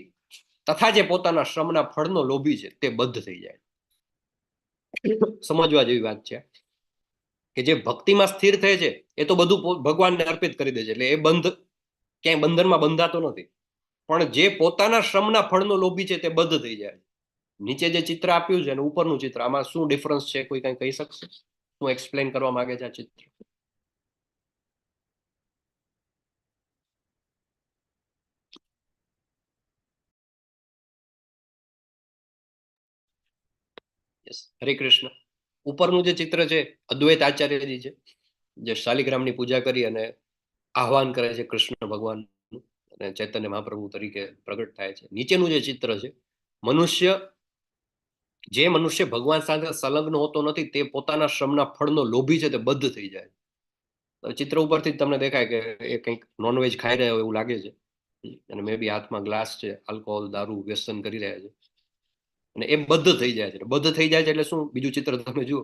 તથા જે પોતાના શ્રમના ફળનો લોભી છે, તે બદ્ધ થઈ જાય. સમજવા જેવી વાત છે કે જે ભક્તિમાં સ્થિર થાય છે એ તો બધું ભગવાનને અર્પિત કરી દે છે, એટલે એ ક્યાંય બંધનમાં બંધાતો નથી. પણ જે પોતાના શ્રમના ફળનો લોભી છે તે બદ્ધ થઈ જાય. નીચે જે ચિત્ર આપ્યું છે અને ઉપરનું ચિત્ર, આમાં શું ડિફરન્સ છે? કોઈ કઈ કહી શકશે? શું એક્સપ્લેન કરવા માંગે છે આ ચિત્ર? હરે કૃષ્ણ. ઉપરનું જે ચિત્ર છે અદ્વૈત આચાર્યજી છે, જે શાલિગ્રામની પૂજા કરી અને આહવાન કરે છે કૃષ્ણ ભગવાન અને ચૈતન્ય મહાપ્રભુ તરીકે પ્રગટ થાય છે. નીચેનું જે ચિત્ર છે, જે મનુષ્ય ભગવાન સાથે સંલગ્ન હોતો નથી તે પોતાના શ્રમના ફળનો લોભી છે, તે બદ્ધ થઈ જાય. ચિત્ર ઉપરથી તમને દેખાય કે એ કંઈક નોનવેજ ખાઈ રહ્યો એવું લાગે છે, અને મે બી હાથમાં ગ્લાસ છે, આલ્કોહોલ, દારૂ, વ્યસન કરી રહ્યા છે, અને એ બદ્ધ થઈ જાય છે. બદ્ધ થઈ જાય છે એટલે શું? બીજું ચિત્ર તમે જુઓ,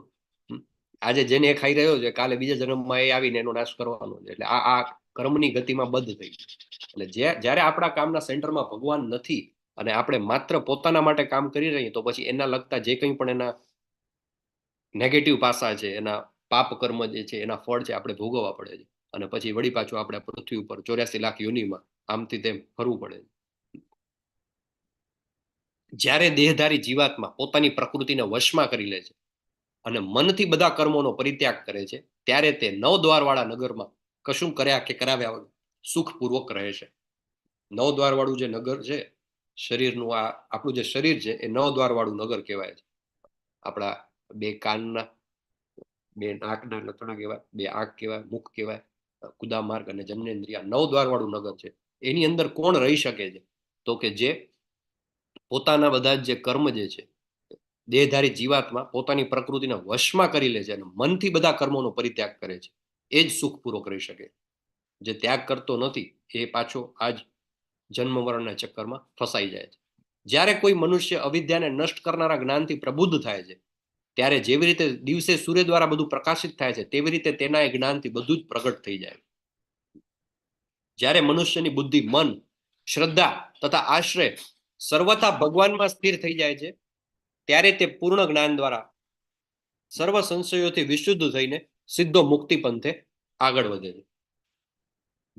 આજે જેને એ ખાઈ રહ્યો છે, કાલે બીજા જન્મમાં એ આવીને એનો નાશ કરવાનો છે. એટલે આ કર્મની ગતિમાં બદ્ધ થઈ ગયું. એટલે જ્યારે આપણા કામના સેન્ટરમાં ભગવાન નથી અને આપણે માત્ર પોતાના માટે કામ કરી રહીએ, તો પછી એના લગતા જે કંઈ પણ એના નેગેટિવ પાસા છે, એના પાપ કર્મ જે છે, એના ફળ છે, આપણે ભોગવવા પડે છે. અને પછી વળી પાછું આપણે પૃથ્વી ઉપર 84 લાખ યોનિમાં આમથી તેમ ફરવું પડે છે. જ્યારે દેહધારી જીવાત્મા પોતાની પ્રકૃતિને વશમાં કરી લે છે અને મનથી બધા કર્મોનો પરિત્યાગ કરે છે, ત્યારે તે 9 દ્વારવાળા નગરમાં કશું કર્યા કે કરાવ્યા વગર સુખપૂર્વક રહે છે. 9 દ્વારવાળું જે નગર છે, શરીરનું, આ આપણું જે શરીર છે એ 9 દ્વારવાળું નગર કહેવાય છે. આપણા 2 કાનના, 2 નાકના લતણા કહેવાય, 2 આંખ કહેવાય, મુખ કહેવાય, કુદા માર્ગ અને જનનેન્દ્રિયા 9 દ્વારવાળું નગર છે. એની અંદર કોણ રહી શકે છે? તો કે જે પોતાના બધા જે કર્મ જે છે, દેહધારી જીવાત્મા પોતાની પ્રકૃતિને વશમાં કરી લે છે અને મનથી બધા કર્મોનો પરિત્યાગ કરે છે, એ જ સુખપૂર્વક રહી શકે. જે ત્યાગ કરતો નથી એ પાછો આજ જન્મ મરણના ચક્કરમાં ફસાઈ જાય છે. જ્યારે કોઈ મનુષ્ય અવિદ્યાને નષ્ટ કરનારા જ્ઞાનથી પ્રબુદ્ધ થાય છે, ત્યારે જેવી રીતે દિવસે સૂર્ય દ્વારા બધું પ્રકાશિત થાય છે, તેવી રીતે તેના એ જ્ઞાનથી બધું જ પ્રગટ થઈ જાય. જ્યારે મનુષ્યની બુદ્ધિ, મન, શ્રદ્ધા તથા આશ્રય સર્વથા ભગવાનમાં સ્થિર થઈ જાય છે, ત્યારે તે પૂર્ણ જ્ઞાન દ્વારા સર્વ સંશયોથી વિશુદ્ધ થઈને સીધો મુક્તિ પંથે આગળ વધે છે.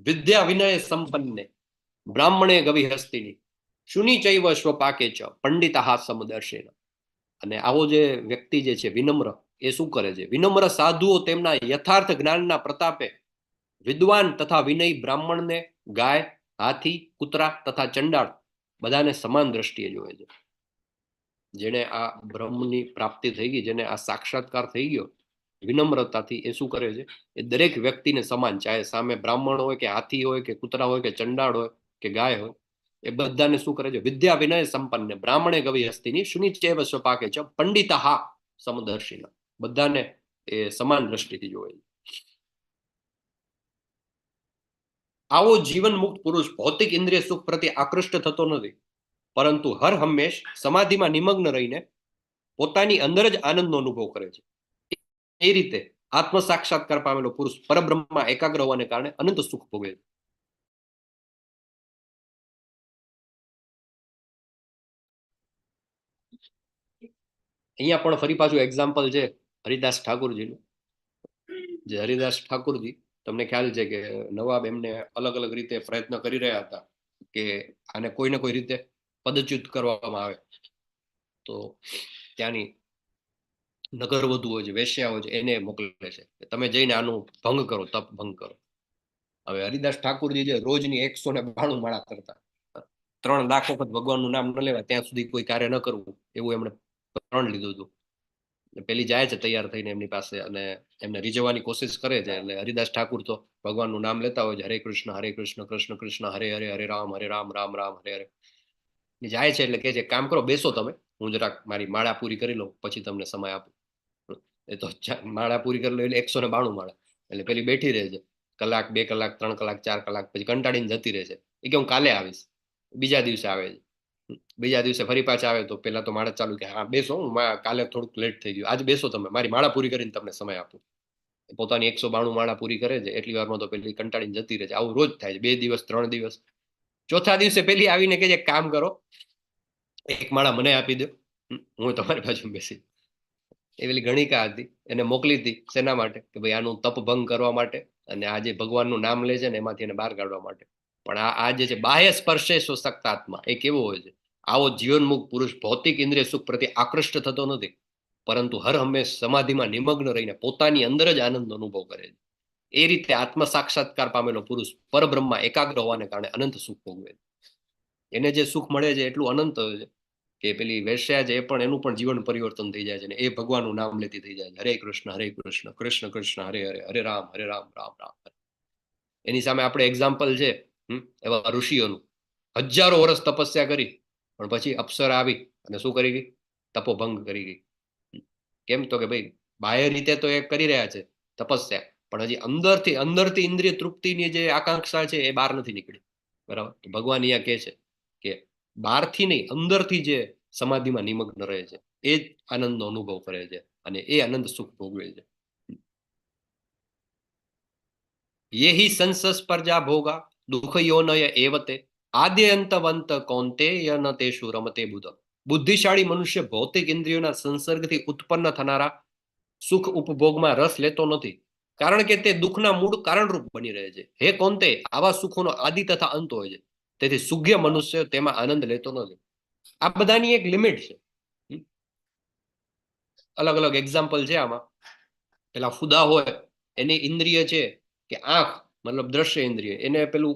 વિદ્યા વિનય સંપન્ને બ્રાહ્મણે ગવિ હસ્તિની શુનિ ચૈવ સ્વપાકે ચ પંડિતા સમદર્શેન. અને આવો જે વ્યક્તિ જે છે વિનમ્ર, એ શું કરે છે? વિનમ્ર સાધુઓ તેમના યથાર્થ જ્ઞાનના પ્રતાપે વિદ્વાન તથા વિનય બ્રાહ્મણને ગાય, હાથી, કૂતરા તથા ચંડાળ બધાને સમાન દ્રષ્ટિએ જોવે છે. જેને આ બ્રહ્મની પ્રાપ્તિ થઈ ગઈ, જેને આ સાક્ષાત્કાર થઈ ગયો વિનમ્રતાથી, એ શું કરે છે, એ દરેક વ્યક્તિને સમાન, ચાહે સામે બ્રાહ્મણ હોય કે હાથી હોય કે કૂતરા હોય કે ચંડાળ હોય કે ગાય હોય, એ બધાને શું કરે છે, વિદ્યા વિનય સંપન્ન બ્રાહ્મણે ગવી હસ્તીની શુનિચેવ સ્વપાકે છે પંડિતા હા સમદર્શિના, બધાને એ સમાન દ્રષ્ટિથી જોવે છે. આવો જીવન મુક્ત પુરુષ ભૌતિક ઇન્દ્રિય સુખ પ્રત્યે આકૃષ્ટ થતો નથી, પરંતુ હર હંમેશ સમાધિમાં નિમગ્ન રહીને પોતાની અંદર જ આનંદનો અનુભવ કરે છે. એ રીતે આત્મ સાક્ષાત્કાર પામેલો પુરુષ પરબ્રહ્મમાં એકાગ્ર હોવાને કારણે અનંત સુખ ભોગવે છે. અહીંયા પણ ફરી પાછું એક્ઝામ્પલ છે હરિદાસ ઠાકુરજીનું. જે હરિદાસ ઠાકુરજી, તમને ખ્યાલ છે કે નવાબ એમને અલગ અલગ રીતે પ્રયત્ન કરી રહ્યા હતા કે આને કોઈને કોઈ રીતે પદચ્યુત કરવામાં આવે. તો ત્યાંની નગર વધુઓ છે, વેશ્યાઓ છે, એને મોકલે છે કે તમે જઈને આનું ભંગ કરો, તપ ભંગ કરો. હવે હરિદાસ ઠાકુરજી જે રોજની 192 માળા કરતા, 3 લાખ વખત ભગવાનનું નામ ન લેવા ત્યાં સુધી કોઈ કાર્ય ન કરવું, એવું એમણે પ્રણ લીધું હતું. પેલી જાય છે તૈયાર થઈને એમની પાસે અને એમને રીઝવવાની કોશિશ કરે છે. એટલે હરિદાસ ઠાકુર તો ભગવાનનું નામ લેતા હોય છે, હરે કૃષ્ણ કૃષ્ણ કૃષ્ણ હરે હરે, હરે રામ રામ રામ હરે હરે. જાય છે એટલે કે છે કામ કરો, બેસો તમે, હું જરાક મારી માળા પૂરી કરી લઉં, પછી તમને સમય આપું. એ તો માળા પૂરી કરી લો એટલે 192 માળા. એટલે પેલી બેઠી રહે છે, કલાક, 2 કલાક, 3 કલાક, 4 કલાક, પછી કંટાળીને જતી રહે છે. એ કે હું કાલે આવીશ. બીજા દિવસે આવે છે. બીજા દિવસે ફરી પાછા આવે તો પેલા તો માળા ચાલુ કે હા બેસો, હું કાલે થોડુંક લેટ થઈ ગયું, આજ બેસો તમે, મારી માળા પૂરી કરીને તમને સમય આપું. પોતાની 192 માળા પૂરી કરે છે. એટલી વારમાં તો પેલી કંટાળીને જતી રહે છે. આવું રોજ થાય છે, 2 દિવસ, 3 દિવસ. ચોથા દિવસે પેલી આવીને કે કામ કરો, 1 માળા મને આપી દો, હું તમારી બાજુ બેસી. એ પેલી ગણિકા હતી, એને મોકલી હતી શેના માટે, કે ભાઈ આનું તપ ભંગ કરવા માટે અને આ જે ભગવાનનું નામ લે છે ને એમાંથી એને બહાર કાઢવા માટે. પણ આ જે છે બાહ્ય સ્પર્શે સશક્ત આત્મા, એ કેવો હોય છે, આવો જીવનમુક્ત પુરુષ ભૌતિક ઇન્દ્રિય સુખ પ્રત્યે આકૃષ્ટ થતો નથી, પરંતુ હર હંમેશ સમાધિમાં નિમગ્ન રહીને પોતાની અંદર જ આનંદનો અનુભવ કરે છે. એ રીતે આત્મ સાક્ષાત્કાર પામેલો પુરુષ પરબ્રહ્મમાં એકાગ્ર હોવાને કારણે અનંત સુખ ભોગવે છે. એને જે સુખ મળે છે એટલું અનંત છે કે પેલી વેશ્યા છે એ પણ એનું પણ જીવન પરિવર્તન થઈ જાય છે, ને એ ભગવાનનું નામ લેતી થઈ જાય છે, હરે કૃષ્ણ કૃષ્ણ કૃષ્ણ હરે હરે, હરે રામ રામ રામ. એની સામે આપણે એક્ઝામ્પલ છે એવા ઋષિઓનું, 1000 વર્ષ તપસ્યા કરી, પણ પછી અપ્સરા આવી અને શું કરી ગઈ, તપોભંગ કરી ગઈ. કેમ તો કે ભાઈ બાહ્ય રીતે તો એ કરી રહ્યા છે તપસ્યા, પણ હજી અંદરથી ઇન્દ્રિય તૃપ્તિની જે આકાંક્ષા છે એ બહાર નથી નીકળી. બરાબર. ભગવાન અહીંયા કહે છે કે બહારથી નહીં, અંદરથી જે સમાધિમાં નિમગ્ન રહે છે એ જ આનંદનો અનુભવ કરે છે અને એ આનંદ સુખ ભોગવે છે. યેહિ સંસસ્પર્જા ભોગા દુઃખ યોનય એવતે આદ્યંતવંત કૌંતેય ન તેષુ રમતે બુધ. બુદ્ધિશાળી મનુષ્ય ભૌતિક ઇન્દ્રિયોના સંસર્ગથી ઉત્પન્ન થનારા સુખ ઉપભોગમાં રસ લેતો નથી, કારણ કે તે દુઃખના મૂળ કારણરૂપ બની રહે છે. હે કોંતે, આવા સુખોનો આદિ તથા અંત હોય છે, તેથી સુગ્ય મનુષ્ય તેમાં આનંદ લેતો નથી. આ બધાની એક લિમિટ છે. અલગ અલગ એક્ઝામ્પલ છે આમાં. પેલા ફુદા હોય, એની ઇન્દ્રિય છે કે આંખ, મતલબ દ્રશ્ય ઇન્દ્રિય, એને પેલું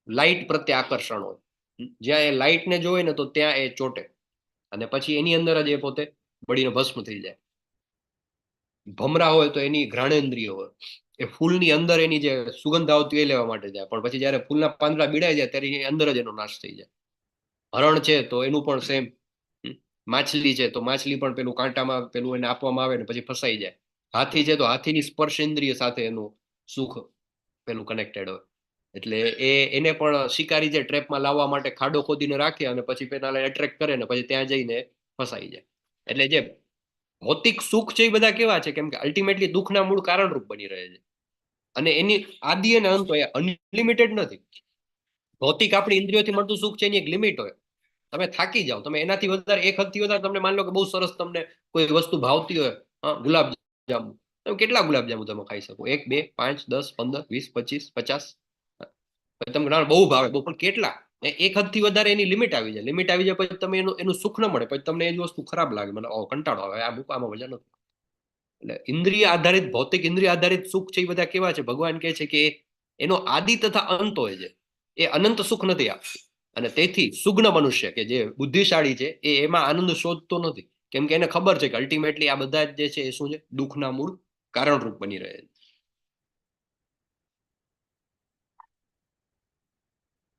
લાઇટ પ્રત્યે આકર્ષણ હોય. જ્યાં એ લાઇટને જોવે ને તો ત્યાં એ ચોટે અને પછી એની અંદર જ એ પોતે બળીને ભસ્મ થઈ જાય. ભમરા હોય તો એની ઘ્રાણેન્દ્રિય હોય, એ ફૂલની અંદર એની જે સુગંધ આવતી એ લેવા માટે જાય, પણ પછી જયારે ફૂલના પાંદડા બીડાઈ જાય ત્યારે એની અંદર જ એનો નાશ થઈ જાય. હરણ છે તો એનું પણ સેમ. માછલી છે તો માછલી પણ પેલું કાંટામાં પેલું એને આપવામાં આવે ને પછી ફસાઈ જાય. હાથી છે તો હાથીની સ્પર્શ ઇન્દ્રિય સાથે એનું સુખ પેલું કનેક્ટેડ હોય. એટલે એને પણ શિકારી જે ટ્રેપમાં લાવવા માટે ખાડો ખોદીને રાખે અને પછી પેલા એટ્રેક્ટ કરે ને પછી ત્યાં જઈને ફસાઈ જાય. એટલે જે ભૌતિક સુખ છે એ બધા કેવા છે, કેમ કે અલ્ટિમેટલી દુઃખના મૂળ કારણરૂપ બની રહે છે અને એની આદિ અને અંત હોય, અનલિમિટેડ નથી. ભૌતિક આપણી ઇન્દ્રિયોથી મળતું સુખ છે એની એક લિમિટ હોય. તમે થાકી જાઓ, તમે એનાથી વધારે, એક હદથી વધારે તમને માની લો કે બહુ સરસ તમને કોઈ વસ્તુ ભાવતી હોય, ગુલાબ જાંબુ, તમે કેટલા ગુલાબ જાંબુ તમે ખાઈ શકો? 1, 2, 5, 10, 15, 20, 25, 50. તમને બહુ ભાવે બહુ, પણ કેટલા? એક હદથી વધારે એની લિમિટ આવી જાય. લિમિટ આવી જાય પછી તમે એનું સુખ ન મળે, પછી તમને એ જ વસ્તુ ખરાબ લાગે, મને કંટાળો આવે, આ મૂકવામાં મજા નથી. એટલે ઇન્દ્રિય આધારિત, ભૌતિક ઇન્દ્રિય આધારિત સુખ છે એ બધા કેવા છે? ભગવાન કહે છે કે એનો આદિ તથા અંત હોય છે, એ અનંત સુખ નથી આપતું. અને તેથી સુગ્ન મનુષ્ય કે જે બુદ્ધિશાળી છે એ એમાં આનંદ શોધતો નથી, કેમ કે એને ખબર છે કે અલ્ટિમેટલી આ બધા જે છે એ શું છે? દુઃખના મૂળ કારણરૂપ બની રહે છે.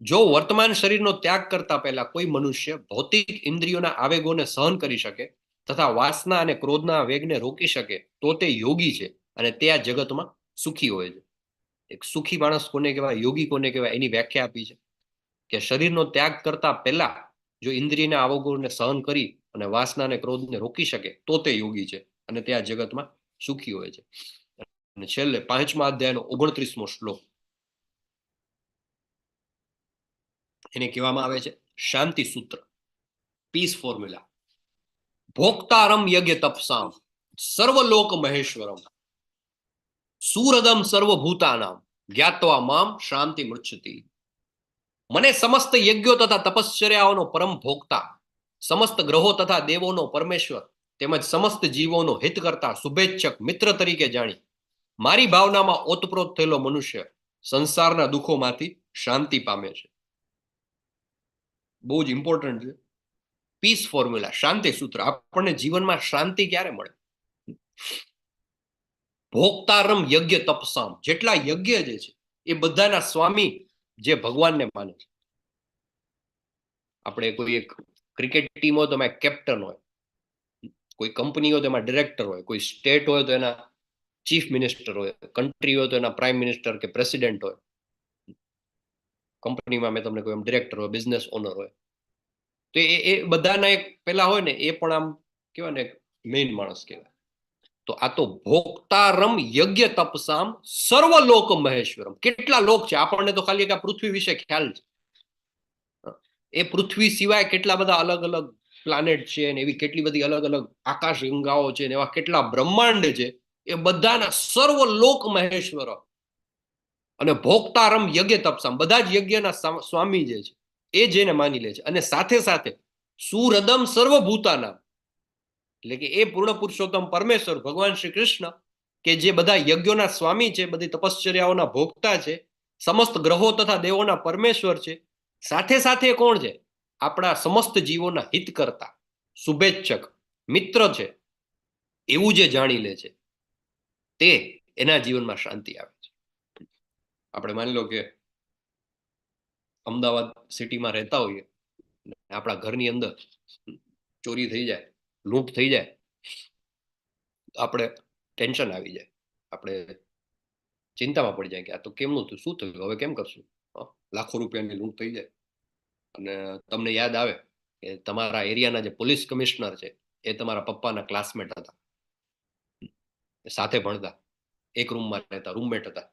જો વર્તમાન શરીરનો ત્યાગ કરતા પહેલા કોઈ મનુષ્ય ભૌતિક ઇન્દ્રિયોના આવેગોને સહન કરી શકે તથા વાસના અને ક્રોધના વેગને રોકી શકે તો તે યોગી છે, અને તે આ જગતમાં સુખી હોય છે. એક સુખી માણસ કોને કહેવાય, યોગી કોને કહેવાય, એની વ્યાખ્યા આપી છે કે શરીરનો ત્યાગ કરતા પહેલા જો ઇન્દ્રિયના આવેગોને સહન કરી અને વાસના અને ક્રોધને રોકી શકે તો તે યોગી છે, અને તે આ જગતમાં સુખી હોય છે. અને છેલ્લે 5મા અધ્યાયનો 29મો શ્લોક, એને કહેવામાં આવે છે શાંતિ સૂત્ર, પીસ ફોર્મ્યુલા. ભોક્તારમ યજ્ઞ તપસામ સર્વલોક મહેશ્વરમ સુરદમ સર્વભૂતાનામ જ્ઞાત્વા મામ શાંતિ મૃચ્છતિ. મને સમસ્ત યજ્ઞો તથા તપશ્ચર્યાઓનો પરમ ભોગતા, સમસ્ત ગ્રહો તથા દેવોનો પરમેશ્વર તેમજ સમસ્ત જીવોનો હિત કરતા શુભેચ્છક મિત્ર તરીકે જાણી મારી ભાવનામાં ઓતપ્રોત થયેલો મનુષ્ય સંસારના દુઃખોમાંથી શાંતિ પામે છે. બહુ જ ઇમ્પોર્ટન્ટ છે. પીસ ફોર્મ્યુલા, શાંતિ સૂત્ર. આપણને જીવનમાં શાંતિ ક્યારે મળે? ભોક્તારમ યજ્ઞ તપસામ, જેટલા યજ્ઞ જે છે એ બધાના સ્વામી જે ભગવાનને માને છે. આપણે કોઈ એક ક્રિકેટ ટીમ હોય તો એમાં કેપ્ટન હોય, કોઈ કંપની હોય તો એમાં ડિરેક્ટર હોય, કોઈ સ્ટેટ હોય તો એના ચીફ મિનિસ્ટર હોય, કન્ટ્રી હોય તો એના પ્રાઇમ મિનિસ્ટર કે પ્રેસિડેન્ટ હોય. કંપનીમાં મેં તમને કહ્યું એમ ડિરેક્ટર હોય, બિઝનેસ ઓનર હોય. તો એ બધાના એક પેલા હોય ને, એ પણ આમ કેવાય ને મેઇન માણસ કહેવાય. તો આ તો ભોક્તારમ યજ્ઞ તપસામ સર્વલોક મહેશ્વરમ. કેટલા લોક છે? આપણને તો ખાલી એક આ પૃથ્વી વિશે ખ્યાલ છે. એ પૃથ્વી સિવાય કેટલા બધા અલગ અલગ પ્લાનેટ છે, ને એવી કેટલી બધી અલગ અલગ આકાશ ગંગાઓ છે, ને એવા કેટલા બ્રહ્માંડ છે. એ બધાના સર્વલોક મહેશ્વર અને ભોક્તારમ યજ્ઞ તપસામ, બધા જ યજ્ઞના સ્વામી જે છે એ જેને માની લે છે. અને સાથે સાથે સુહૃદમ સર્વભૂતાના, એટલે કે એ પૂર્ણ પુરુષોત્તમ પરમેશ્વર ભગવાન શ્રી કૃષ્ણ કે જે બધા યજ્ઞોના સ્વામી છે, બધી તપશ્ચર્યાઓના ભોગતા છે, સમસ્ત ગ્રહો તથા દેવોના પરમેશ્વર છે, સાથે સાથે કોણ છે? આપણા સમસ્ત જીવોના હિત કરતા શુભેચ્છક મિત્ર છે. એવું જે જાણી લે છે તે એના જીવનમાં શાંતિ આવે છે. આપણે માની લો કે અમદાવાદ સિટીમાં રહેતા હોઈએ, આપણા ઘરની અંદર ચોરી થઈ જાય, લૂંટ થઈ જાય, આપણે ટેન્શન આવી જાય, આપણે ચિંતામાં પડી જાય કે આ તો કેમનું થયું, શું થયું, હવે કેમ કરશું? લાખો રૂપિયાની લૂંટ થઈ જાય અને તમને યાદ આવે કે તમારા એરિયાના જે પોલીસ કમિશનર છે એ તમારા પપ્પાના ક્લાસમેટ હતા, સાથે ભણતા, એક રૂમમાં રહેતા, રૂમમેટ હતા.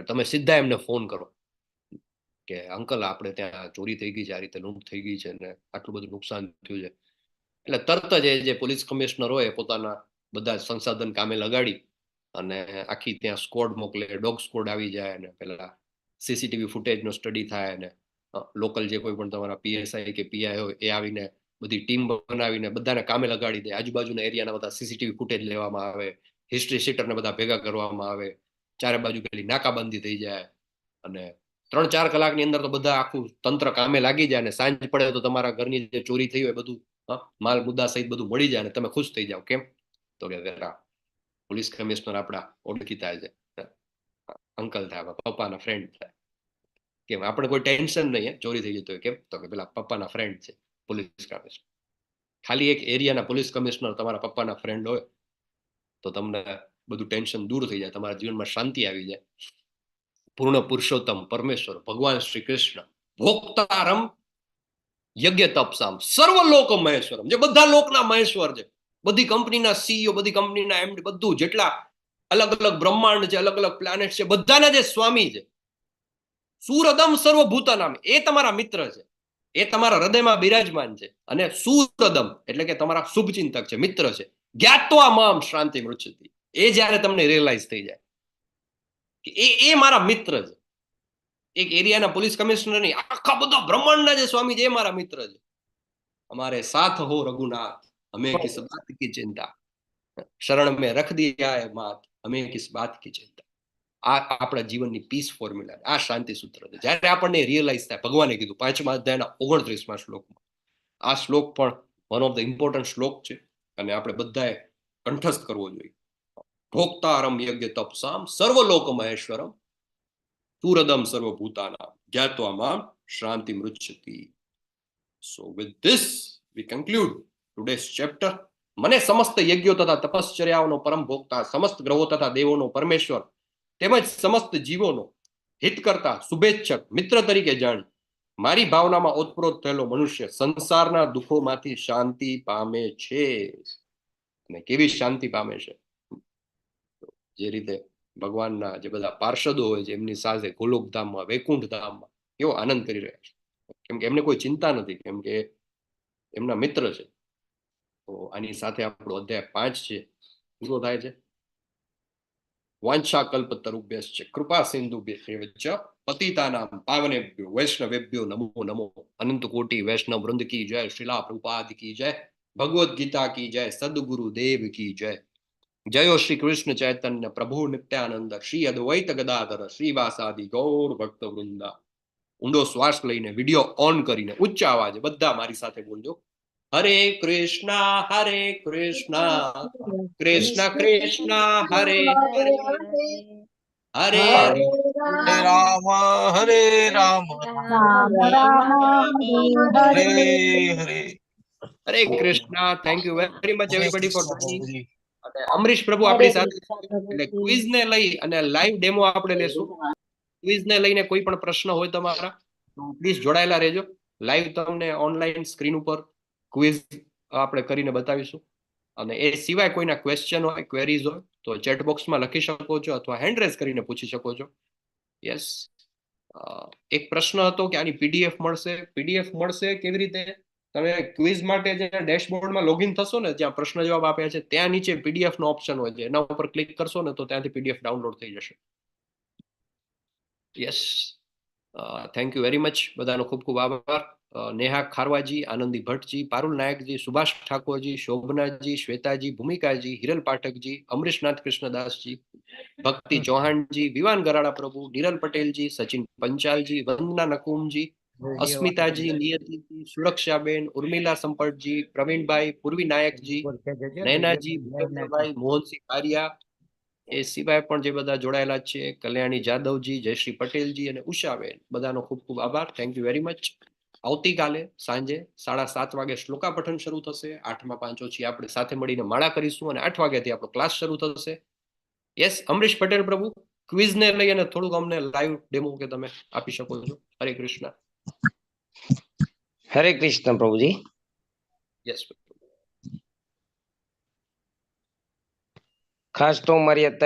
તમે સીધા એમને ફોન કરો કે અંકલ આપણે ત્યાં ચોરી થઈ ગઈ છે, આ રીતે લૂંટ થઈ ગઈ છે ને આટલું બધું નુકસાન થયું છે. એટલે તરત જ જે પોલીસ કમિશનર હોય પોતાના બધા સંસાધન કામે લગાડી અને આખી ત્યાં સ્કોડ મોકલે, ડોગ સ્કોડ આવી જાય, અને પેલા સીસીટીવી ફૂટેજનો સ્ટડી થાય, અને લોકલ જે કોઈ પણ તમારા પીએસઆઈ કે પીઆઈ હોય એ આવીને બધી ટીમ બનાવીને બધાને કામે લગાડી દે. આજુબાજુના એરિયાના બધા સીસીટીવી ફૂટેજ લેવામાં આવે, હિસ્ટ્રી શીટરને બધા ભેગા કરવામાં આવે, ચારે બાજુ પેલી નાકાબંધી થઈ જાય, અને 3-4 કલાકની અંદર તો બધા આખું તંત્ર કામે લાગી જાય, અને સાંજ પડે તો તમારા ઘરની જે ચોરી થઈ હોય બધું માલ મુદ્દા સહિત બધું મળી જાય, અને તમે ખુશ થઈ જાઓ. કેમ? તો કે પોલીસ કમિશનર આપણા ઓળખીતા છે, અંકલ થાય, પપ્પાના ફ્રેન્ડ થાય. કેમ? આપણે કોઈ ટેન્શન નહીં ચોરી થઈ જતો હોય. કેમ? તો કે પેલા પપ્પાના ફ્રેન્ડ છે પોલીસ કમિશનર. ખાલી એક એરિયાના પોલીસ કમિશનર તમારા પપ્પાના ફ્રેન્ડ હોય તો તમને બધું ટેન્શન દૂર થઈ જાય, તમારા જીવનમાં શાંતિ આવી જાય. પૂર્ણ પુરુષોત્તમ પરમેશ્વર ભગવાન શ્રી કૃષ્ણ ભોક્તારમ યજ્ઞ તપસામ સર્વલોક મહેશ્વરમ, જે બધા લોકના મહેશ્વર છે, બધી કંપનીના સીઈઓ, બધી કંપનીના એમડી, બધું જેટલા અલગ અલગ બ્રહ્માંડ છે, અલગ અલગ પ્લાનેટ છે, બધાના જે સ્વામી છે, સુરદમ સર્વભૂતાનામ, એ તમારા મિત્ર છે, એ તમારા હૃદયમાં બિરાજમાન છે. અને સુરદમ એટલે કે તમારા શુભચિંતક છે, મિત્ર છે. જ્ઞાત્વા મામ શાંતિ મૃચ્છતિ, એ જ્યારે તમને રિયલાઇઝ થઈ જાય કે એ મારા મિત્ર છે. એક એરિયાના પોલીસ કમિશનર નહીં, આખા બધા બ્રહ્માંડના જે સ્વામી છે એ મારા મિત્ર છે. અમારે સાથ હો રઘુનાથ, હમે કિસ બાત કી ચિંતા. શરણ में रख दिया है मात हमें किस बात की चिंता. આ આપણા જીવનની પીસ ફોર્મ્યુલા, આ શાંતિ સૂત્ર છે. જ્યારે આપણને રિયલાઇઝ થાય, ભગવાને કીધું 5મા અધ્યાયના 29મા શ્લોકમાં, આ શ્લોક પણ વન ઓફ ધ ઇમ્પોર્ટન્ટ શ્લોક છે અને આપણે બધાએ કંઠસ્થ કરવો જોઈએ. ભોક્તારમ યજ્ઞ તપસામ સર્વલોક મહેશ્વરમ તુરદમ સર્વભૂતાનામ જ્ઞાત્વા મામ શાંતિ મૃચ્છતિ. So with this we conclude today's chapter. મને સમસ્ત યજ્ઞો તથા તપશ્ચર્યાઓનો પરમ ભોક્તા, સમસ્ત ગ્રહો તથા દેવોનો પરમેશ્વર તેમજ સમસ્ત જીવોનો હિત કરતા શુભેચ્છક મિત્ર તરીકે જાણી મારી ભાવનામાં ઓતપ્રોત થયેલો મનુષ્ય સંસારના દુઃખોમાંથી શાંતિ પામે છે. અને કેવી શાંતિ પામે છે? જે રીતે ભગવાનના જે બધા પાર્ષદો હોય છે એમની સાથે ગોલોકધામમાં, વૈકુંઠ ધામમાં કેવો આનંદ કરી રહ્યા છે, કેમ કે એમને કોઈ ચિંતા નથી, કેમ કે એમના મિત્ર છે. તો આની સાથે આપણો અધ્યાય 5 છે પૂરો થાય છે. વાંછા કલ્પતરુભ્યશ્ચ કૃપા સિંધુભ્યશ્ચ પતિતાનામ પાવનેભ્યો વૈષ્ણવેભ્યો નમો નમો. અનંત કોટી વૈષ્ણવ વૃંદ કી જય. શ્રીલા પ્રભુપાદ કી જય. ભગવદ ગીતા કી જય. સદગુરુ દેવ કી જય. જયો શ્રી કૃષ્ણ ચૈતન્ય પ્રભુ નિત્યાનંદ શ્રી અદ્વૈત ગદાધર શ્રીવાસાદિ ગૌર ભક્ત વૃંદા. ઊંડો શ્વાસ લઈને વિડીયો ઓન કરીને ઉચ્ચ અવાજે બધા મારી સાથે બોલજો. હરે કૃષ્ણ કૃષ્ણ કૃષ્ણ હરે હરે હરે હરે હરે રામ હરે રામ રામ રામ હરે હરે હરે. હરે. હરે Krishna. Thank you very much Hare everybody four Krishna joining. પ્રભુજી. અને અમરીશ પ્રભુ હરે આપણી સાથે કૃષ્ણ એટલે પ્રભુજી. ક્વિઝ ને લઈ અને લાઈવ ડેમો આપણે લેશું. ક્વિઝ ને લઈને કોઈ પણ પ્રશ્ન હોય તમારા તો પ્લીઝ જોડાયેલા રહેજો. લાઈવ તમને ઓનલાઈન સ્ક્રીન ઉપર ક્વિઝ આપણે કરીને બતાવીશું. અને એ સિવાય કોઈના ક્વેશ્ચન હોય, ક્વેરીઝ હોય તો ચેટ બોક્સમાં લખી શકો છો અથવા હેન્ડ રેઝ કરીને પૂછી શકો છો. યસ. એક પ્રશ્ન હતો કે આની પીડીએફ મળશે. પીડીએફ મળશે કેવી રીતે? તમે ક્વિઝ માટે જે ડેશબોર્ડમાં લોગિન થશો ને, જ્યાં પ્રશ્ન જવાબ આપ્યા છે ત્યાં નીચે પીડીએફ નો ઓપ્શન હોય છે, એના ઉપર ક્લિક કરશો ને તો ત્યાંથી પીડીએફ ડાઉનલોડ થઈ જશે. Yes. Thank you very much. બધાનો ખૂબ ખૂબ આભાર. નેહા ખારવાજી, આનંદી ભટ્ટજી, પારુલ નાયકજી, સુભાષ ઠાકોરજી, શોભનાજી, શ્વેતાજી, ભૂમિકાજી, હિરલ પાઠકજી, અમરીશનાથ કૃષ્ણદાસજી, ભક્તિ ચૌહાણજી, વિવાન ગરાડા પ્રભુ, નિરલ પટેલજી, સચિન પંચાલજી, વંદના નકુમજી, અસ્મિતાજી, નિયતિજી, સુરક્ષાબેન, ઉર્મિલા સંપટજી, પ્રવીણભાઈ, પૂર્વી નાયકજી, નયનાજી, ભૂપેન્દ્રભાઈ, મોહનસિંહ કારિયા, એ સિવાય પણ જે બધા જોડાયેલા છે, કલ્યાણી જાદવજી, જયશ્રી પટેલજી અને ઉષાબેન, બધાનો ખૂબ ખૂબ આભાર. Thank you very much. આવતીકાલે સાંજે 7:30 વાગે શ્લોકા પઠન શરૂ થશે. 8માં 5 ઓછી આપણે સાથે મળીને માળા કરીશું અને 8 વાગ્યાથી આપણો ક્લાસ શરૂ થશે. યસ. અમરીશ પટેલ પ્રભુ, ક્વિઝ ને લઈ અને થોડુંક અમને લાઈવ ડેમો કે તમે આપી શકો છો. હરે કૃષ્ણ. હરે કૃષ્ણ પ્રભુજી. યસ. ખાસ તો મારી અત્યારે